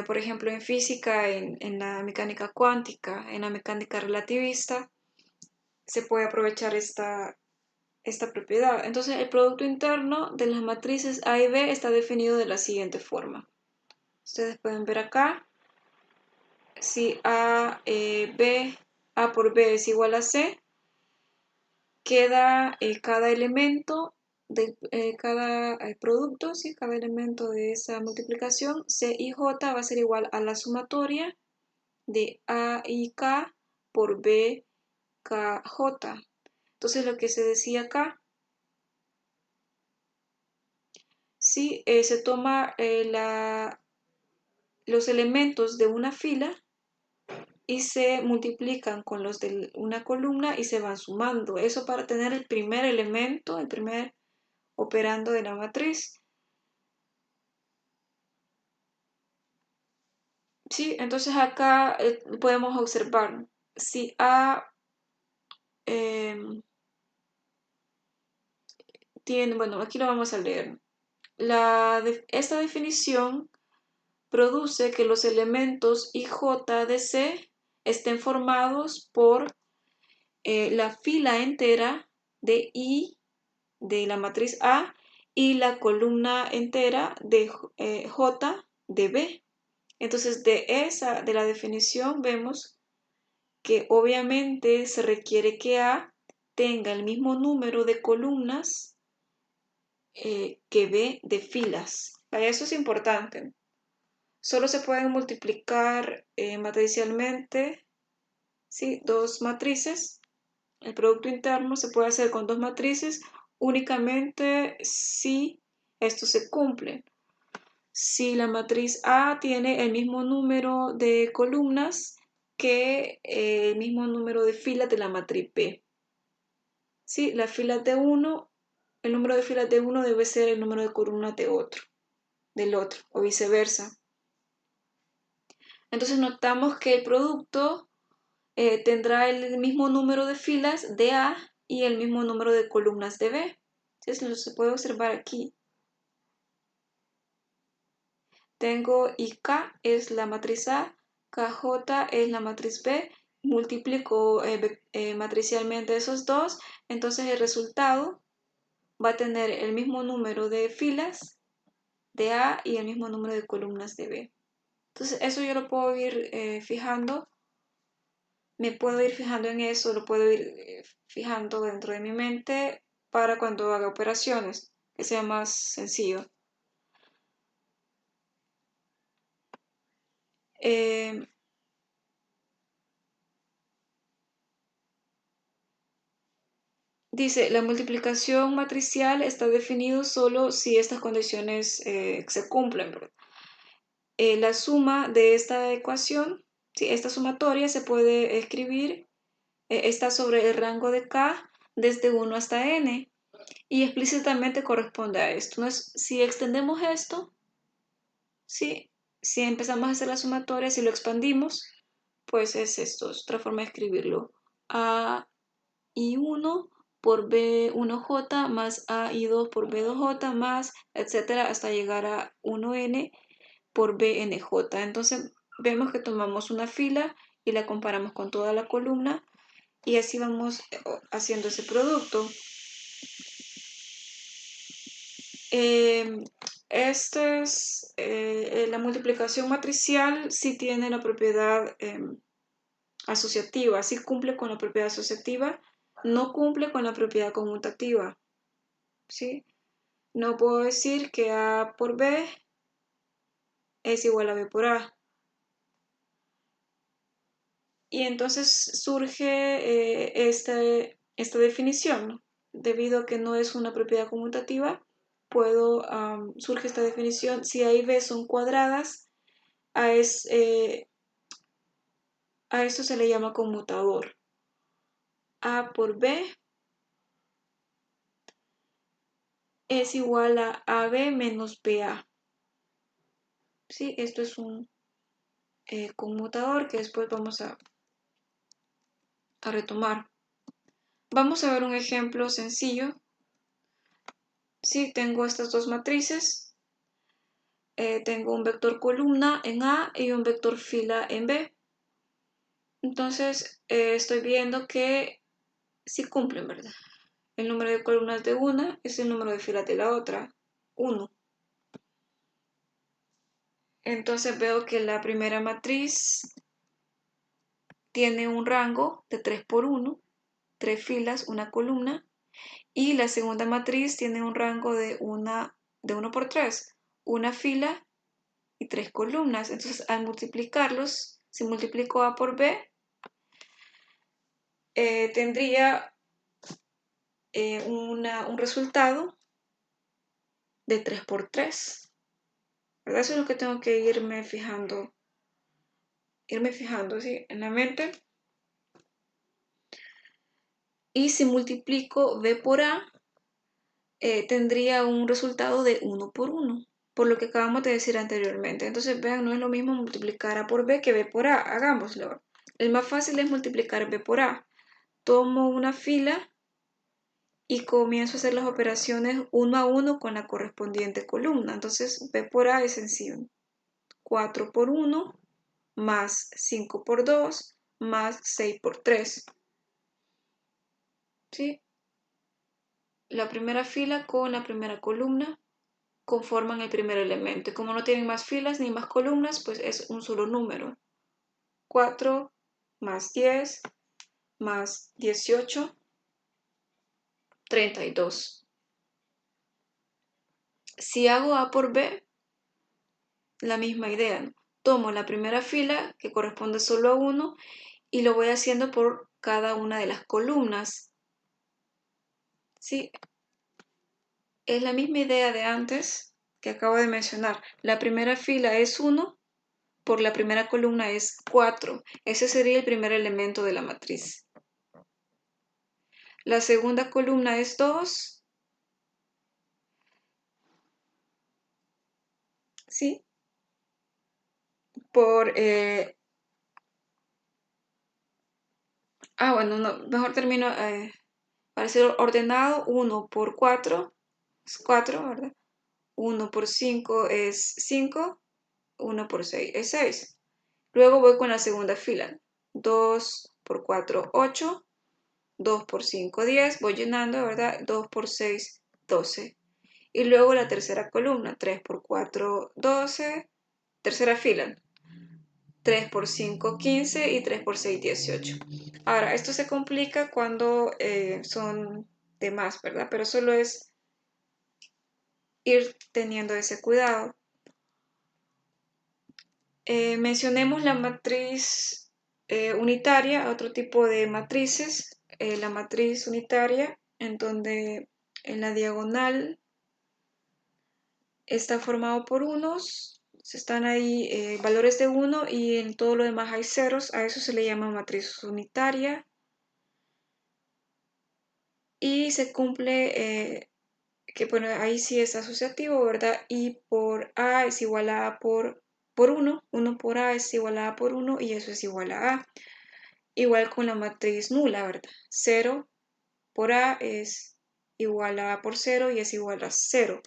Por ejemplo, en física, en la mecánica cuántica, en la mecánica relativista, se puede aprovechar esta propiedad. Entonces, el producto interno de las matrices A y B está definido de la siguiente forma. Ustedes pueden ver acá, si A por B es igual a C, queda cada elemento de cada producto, ¿sí? Cada elemento de esa multiplicación, C y J va a ser igual a la sumatoria de A y K por B, K, J. Entonces lo que se decía acá, sí, se toma los elementos de una fila y se multiplican con los de una columna y se van sumando. Eso para tener el primer elemento, el primer operando de la matriz. Sí, entonces acá podemos observar si A tiene, bueno, aquí lo vamos a leer. Esta definición produce que los elementos IJ de C estén formados por la fila entera de I de la matriz A y la columna entera de J de B. Entonces, de la definición vemos que obviamente se requiere que A tenga el mismo número de columnas que B de filas. Eso es importante. Solo se pueden multiplicar matricialmente, ¿sí? Dos matrices. El producto interno se puede hacer con dos matrices únicamente si esto se cumple. Si la matriz A tiene el mismo número de columnas que el mismo número de filas de la matriz B. ¿Sí? Las filas de uno, el número de filas de uno debe ser el número de columnas del otro, o viceversa. Entonces notamos que el producto tendrá el mismo número de filas de A y el mismo número de columnas de B. Entonces se puede observar aquí. Tengo IK es la matriz A, KJ es la matriz B, multiplico matricialmente esos dos, entonces el resultado va a tener el mismo número de filas de A y el mismo número de columnas de B. Entonces eso yo lo puedo ir fijando, me puedo ir fijando en eso, lo puedo ir fijando dentro de mi mente para cuando haga operaciones, que sea más sencillo. Dice, la multiplicación matricial está definido solo si estas condiciones se cumplen, ¿verdad? La suma de esta ecuación, ¿sí? Esta sumatoria se puede escribir, está sobre el rango de K desde 1 hasta N y explícitamente corresponde a esto. Si extendemos esto, ¿sí? si empezamos a hacer la sumatoria, si lo expandimos, pues es esto, es otra forma de escribirlo. A y 1 por B1J más A y 2 por B2J más, etcétera, hasta llegar a 1N por BNJ. Entonces vemos que tomamos una fila y la comparamos con toda la columna y así vamos haciendo ese producto. Esta es la multiplicación matricial, sí tiene la propiedad asociativa, sí cumple con la propiedad asociativa, no cumple con la propiedad conmutativa, ¿sí? No puedo decir que A por B es igual a B por A. Y entonces surge esta definición, ¿no? Debido a que no es una propiedad conmutativa, surge esta definición. Si A y B son cuadradas, a esto se le llama conmutador. A por B es igual a AB menos BA. ¿Sí? Esto es un conmutador que después vamos a retomar. Vamos a ver un ejemplo sencillo. Si tengo estas dos matrices, tengo un vector columna en A y un vector fila en B. Entonces estoy viendo que sí cumplen, ¿verdad? El número de columnas de una es el número de filas de la otra, 1. Entonces veo que la primera matriz tiene un rango de 3 por 1, 3 filas, una columna, y la segunda matriz tiene un rango de 1 por 3, una fila y 3 columnas. Entonces al multiplicarlos, si multiplico A por B, tendría un resultado de 3 por 3. ¿Verdad? Eso es lo que tengo que irme fijando ¿sí? En la mente. Y si multiplico B por A, tendría un resultado de 1 por 1, por lo que acabamos de decir anteriormente. Entonces, vean, no es lo mismo multiplicar A por B que B por A. Hagámoslo. El más fácil es multiplicar B por A. Tomo una fila y comienzo a hacer las operaciones uno a uno con la correspondiente columna. Entonces, B por A es sencillo. 4 por 1 más 5 por 2 más 6 por 3. ¿Sí? La primera fila con la primera columna conforman el primer elemento. Y como no tienen más filas ni más columnas, pues es un solo número. 4 más 10 más 18, 32. Si hago A por B, la misma idea, ¿no? Tomo la primera fila, que corresponde solo a 1, y lo voy haciendo por cada una de las columnas. ¿Sí? Es la misma idea de antes que acabo de mencionar. La primera fila es 1, por la primera columna es 4. Ese sería el primer elemento de la matriz. La segunda columna es 2. ¿Sí? Por... bueno, no, mejor termino para ser ordenado. 1 por 4 es 4, ¿verdad? 1 por 5 es 5. 1 por 6 es 6. Luego voy con la segunda fila. 2 por 4, 8. 2 por 5, 10. Voy llenando, ¿verdad? 2 por 6, 12. Y luego la tercera columna. 3 por 4, 12. Tercera fila. 3 por 5, 15 y 3 por 6, 18. Ahora, esto se complica cuando son de más, ¿verdad? Pero solo es ir teniendo ese cuidado. Mencionemos la matriz unitaria, otro tipo de matrices. La matriz unitaria, en donde en la diagonal está formado por unos, están ahí valores de 1 y en todo lo demás hay ceros. A eso se le llama matriz unitaria. Y se cumple que bueno, ahí sí es asociativo, ¿verdad? Y por A es igual a A por por 1. 1 por A es igual a A por 1 y eso es igual a A. Igual con la matriz nula, ¿verdad? 0 por A es igual a A por 0 y es igual a 0.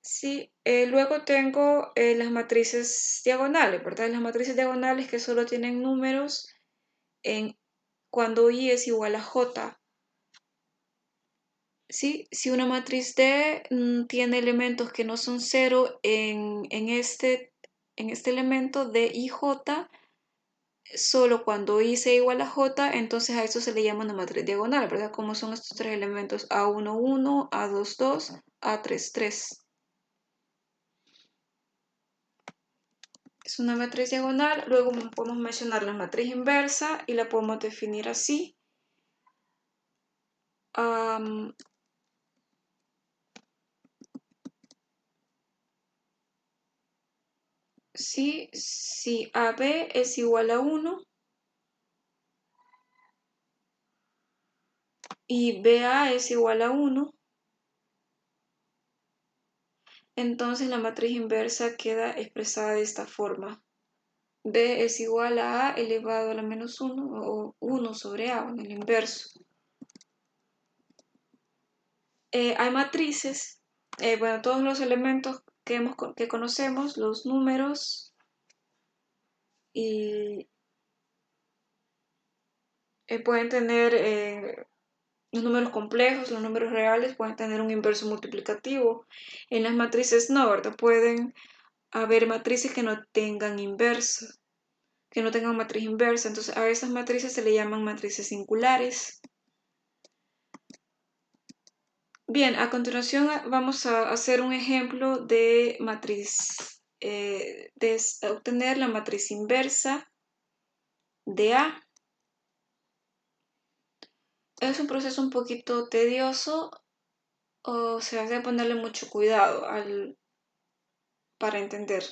Sí, luego tengo las matrices diagonales, ¿verdad? Las matrices diagonales que solo tienen números cuando I es igual a J. ¿Sí? Si una matriz D tiene elementos que no son 0 en este elemento de IJ, solo cuando I sea igual a J, entonces a eso se le llama una matriz diagonal, ¿verdad? Como son estos tres elementos A1, 1, A2, 2, A3, 3. Es una matriz diagonal. Luego podemos mencionar la matriz inversa y la podemos definir así. Si AB es igual a 1 y BA es igual a 1, entonces la matriz inversa queda expresada de esta forma. B es igual a A elevado a la menos 1 o 1 sobre A, en el inverso. Hay matrices, bueno, todos los elementos que conocemos, los números y pueden tener los números complejos, los números reales pueden tener un inverso multiplicativo. En las matrices no, ¿verdad? Pueden haber matrices que no tengan inverso, que no tengan matriz inversa. Entonces a esas matrices se le llaman matrices singulares. Bien, a continuación vamos a hacer un ejemplo de matriz, de obtener la matriz inversa de A. Es un proceso un poquito tedioso, o sea, hay que ponerle mucho cuidado para entender.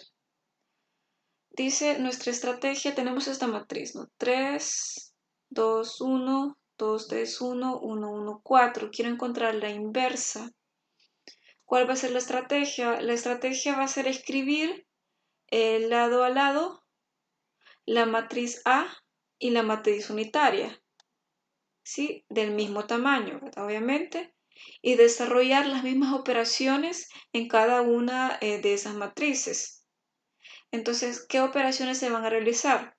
Dice nuestra estrategia, tenemos esta matriz, ¿no? 3, 2, 1, 2, 3, 1, 1, 1, 4. Quiero encontrar la inversa. ¿Cuál va a ser la estrategia? La estrategia va a ser escribir lado a lado la matriz A y la matriz unitaria, ¿sí? Del mismo tamaño, ¿verdad? Obviamente, y desarrollar las mismas operaciones en cada una de esas matrices. Entonces, ¿qué operaciones se van a realizar?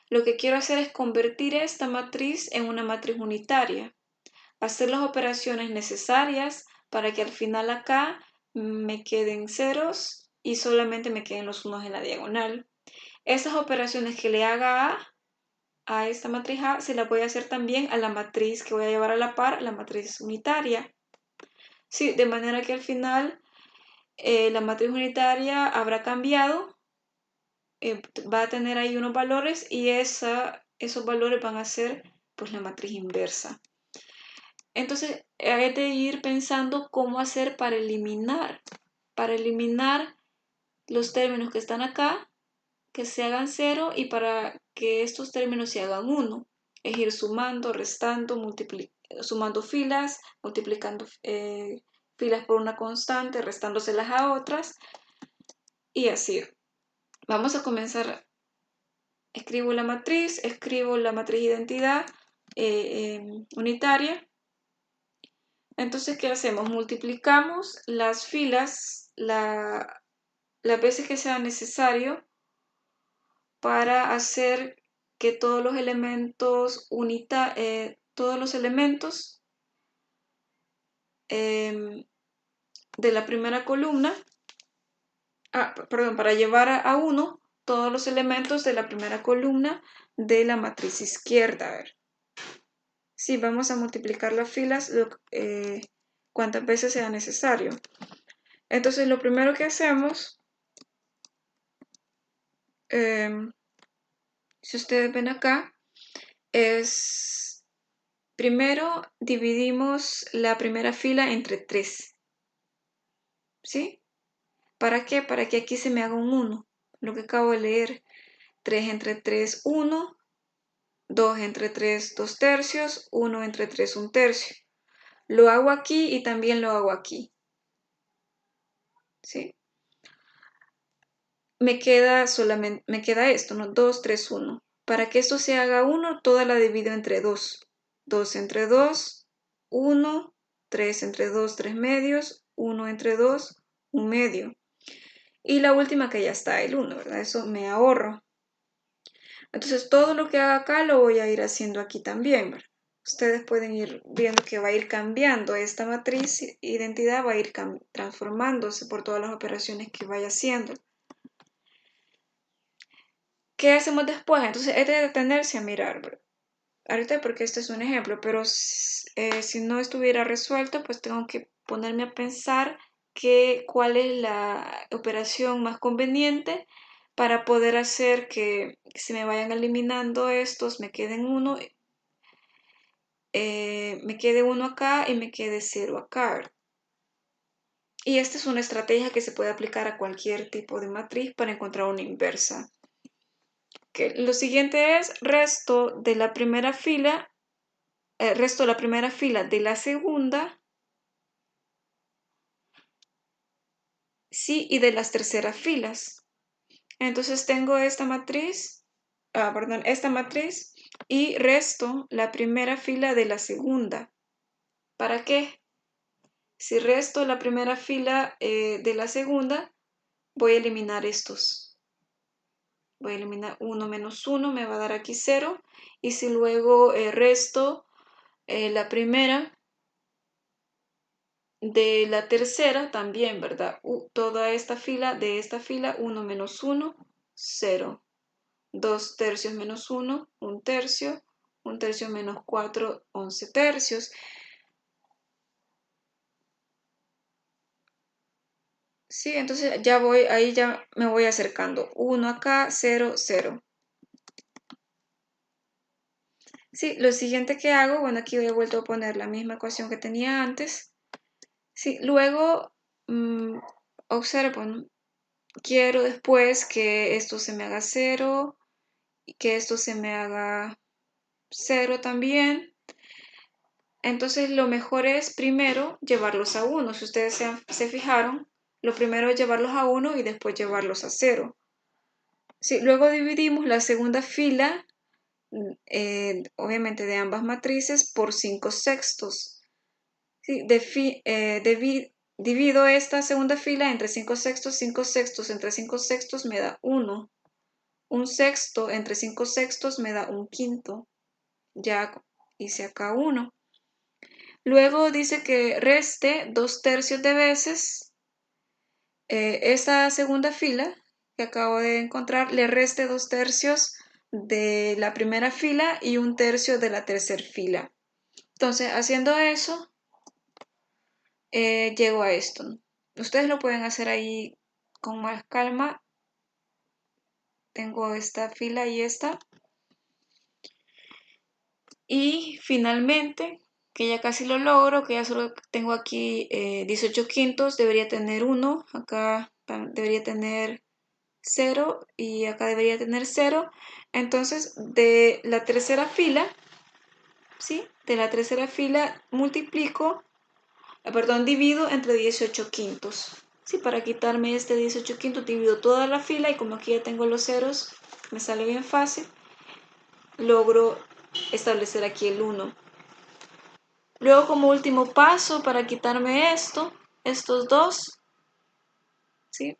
Lo que quiero hacer es convertir esta matriz en una matriz unitaria, hacer las operaciones necesarias para que al final acá me queden ceros y solamente me queden los unos en la diagonal. Esas operaciones que le haga a esta matriz A, se la voy a hacer también a la matriz que voy a llevar a la par, la matriz unitaria. Sí, de manera que al final la matriz unitaria habrá cambiado, va a tener ahí unos valores y esos valores van a ser pues la matriz inversa. Entonces hay de ir pensando cómo hacer para eliminar los términos que están acá, que se hagan 0 y para que estos términos se hagan 1. Es ir sumando, restando, sumando filas, multiplicando filas por una constante, restándoselas a otras y así. Vamos a comenzar. Escribo la matriz identidad unitaria. Entonces, ¿qué hacemos? Multiplicamos las filas las veces que sea necesario para hacer que todos los elementos de la primera columna, para llevar a 1 todos los elementos de la primera columna de la matriz izquierda. A ver. Sí, vamos a multiplicar las filas cuantas veces sea necesario. Entonces, lo primero que hacemos, si ustedes ven acá, es primero dividimos la primera fila entre 3. ¿Sí? ¿Para qué? Para que aquí se me haga un 1. Lo que acabo de leer. 3 entre 3, 1. 2 entre 3, 2 tercios. 1 entre 3, 1 tercio. Lo hago aquí y también lo hago aquí. ¿sí? Me queda esto, ¿no? 2, 3, 1. Para que esto se haga 1, toda la divido entre 2. 2 entre 2, 1, 3 entre 2, 3 medios, 1 entre 2, 1 medio. Y la última que ya está, el 1, ¿verdad? Eso me ahorro. Entonces todo lo que haga acá lo voy a ir haciendo aquí también, ¿verdad? Ustedes pueden ir viendo que va a ir cambiando esta matriz identidad, va a ir transformándose por todas las operaciones que vaya haciendo. ¿Qué hacemos después? Entonces es de detenerse a mirar, ¿verdad? Ahorita porque este es un ejemplo, pero si no estuviera resuelto, pues tengo que ponerme a pensar cuál es la operación más conveniente para poder hacer que se me vayan eliminando estos, me queden uno, me quede uno acá y me quede 0 acá. Y esta es una estrategia que se puede aplicar a cualquier tipo de matriz para encontrar una inversa. Lo siguiente es resto de la primera fila de la segunda, sí, y de las terceras filas. Entonces tengo esta matriz y resto la primera fila de la segunda. ¿Para qué? Si resto la primera fila de la segunda, voy a eliminar estos. Voy a eliminar 1 menos 1, me va a dar aquí 0. Y si luego resto la primera de la tercera, también, ¿verdad? Toda esta fila, de esta fila, 1 menos 1, 0. 2 tercios menos 1, 1 tercio. 1 tercio menos 4, 11 tercios. Sí, entonces ya voy, ahí ya me voy acercando. 1 acá, 0, 0. Sí, lo siguiente que hago, bueno, aquí he vuelto a poner la misma ecuación que tenía antes. Sí, luego observo, ¿no? Quiero después que esto se me haga 0 y que esto se me haga 0 también. Entonces lo mejor es primero llevarlos a 1. Si ustedes se fijaron, lo primero es llevarlos a 1 y después llevarlos a 0. Sí, luego dividimos la segunda fila, obviamente de ambas matrices, por 5 sextos. Sí, divido esta segunda fila entre 5 sextos. 5 sextos entre 5 sextos me da 1. 1 sexto entre 5 sextos me da 1 quinto. Ya hice acá 1. Luego dice que reste 2 tercios de veces esta segunda fila que acabo de encontrar, le reste 2 tercios de la primera fila y 1 tercio de la tercera fila. Entonces, haciendo eso, llego a esto. Ustedes lo pueden hacer ahí con más calma. Tengo esta fila y esta. Y finalmente, que ya casi lo logro, que ya solo tengo aquí 18 quintos, debería tener 1, acá debería tener 0 y acá debería tener 0. Entonces, de la tercera fila, ¿sí? De la tercera fila divido entre 18 quintos. Sí, para quitarme este 18 quintos divido toda la fila y como aquí ya tengo los ceros, me sale bien fácil, logro establecer aquí el 1. Luego como último paso para quitarme estos dos, ¿sí?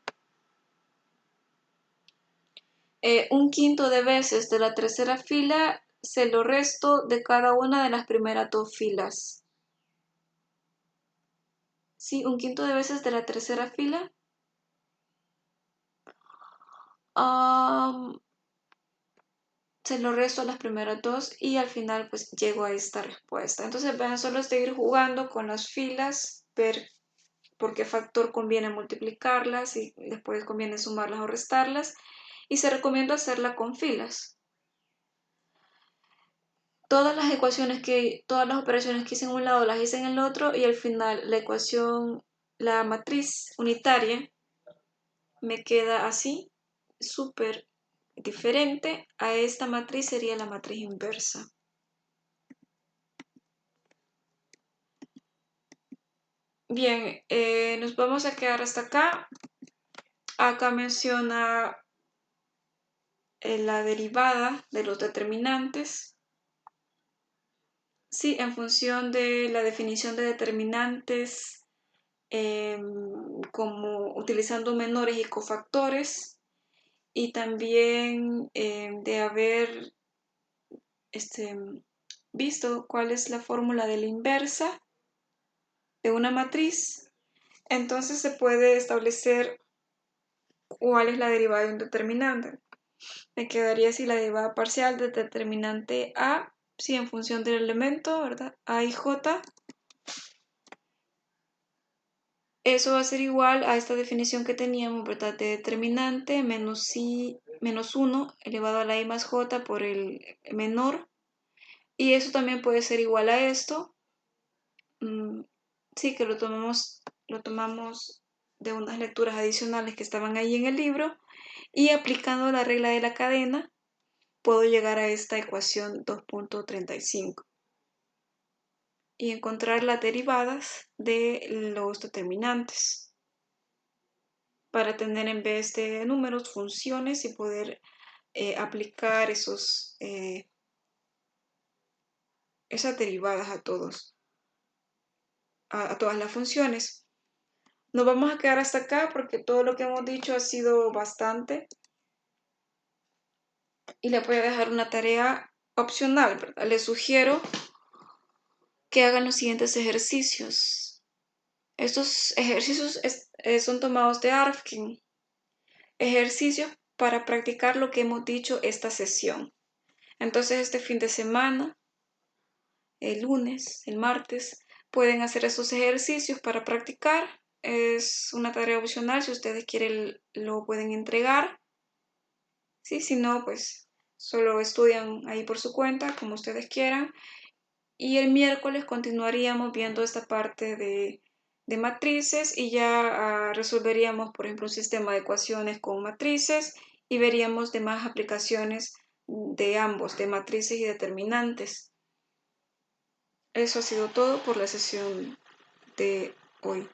1 quinto de veces de la tercera fila se lo resto de cada una de las primeras 2 filas. ¿Sí? 1 quinto de veces de la tercera fila. Se lo resto a las primeras 2 y al final pues llego a esta respuesta. Entonces vean, solo es de ir jugando con las filas, ver por qué factor conviene multiplicarlas y después conviene sumarlas o restarlas. Y se recomienda hacerla con filas. Todas las operaciones que hice en un lado las hice en el otro y al final la matriz unitaria me queda así, súper diferente a esta matriz, sería la matriz inversa. Bien, nos vamos a quedar hasta acá. Acá menciona la derivada de los determinantes. Sí, en función de la definición de determinantes, como utilizando menores y cofactores, y también de haber visto cuál es la fórmula de la inversa de una matriz, entonces se puede establecer cuál es la derivada de un determinante. Me quedaría así la derivada parcial del determinante A, sí, en función del elemento, ¿verdad? A y J. Eso va a ser igual a esta definición que teníamos, ¿verdad? De determinante menos 1 elevado a la I más J por el menor. Y eso también puede ser igual a esto. Sí, que lo tomamos de unas lecturas adicionales que estaban ahí en el libro. Y aplicando la regla de la cadena, puedo llegar a esta ecuación 2.35 y encontrar las derivadas de los determinantes para tener en vez de números funciones y poder aplicar esas derivadas a todas las funciones. Nos vamos a quedar hasta acá porque todo lo que hemos dicho ha sido bastante. Y le voy a dejar una tarea opcional, ¿verdad? Les sugiero que hagan los siguientes ejercicios. Estos ejercicios son tomados de Arfkin. Ejercicios para practicar lo que hemos dicho esta sesión. Entonces, este fin de semana, el lunes, el martes, pueden hacer estos ejercicios para practicar. Es una tarea opcional. Si ustedes quieren, lo pueden entregar. Sí, si no, pues solo estudian ahí por su cuenta, como ustedes quieran. Y el miércoles continuaríamos viendo esta parte de matrices y ya resolveríamos, por ejemplo, un sistema de ecuaciones con matrices y veríamos demás aplicaciones de ambos, de matrices y determinantes. Eso ha sido todo por la sesión de hoy.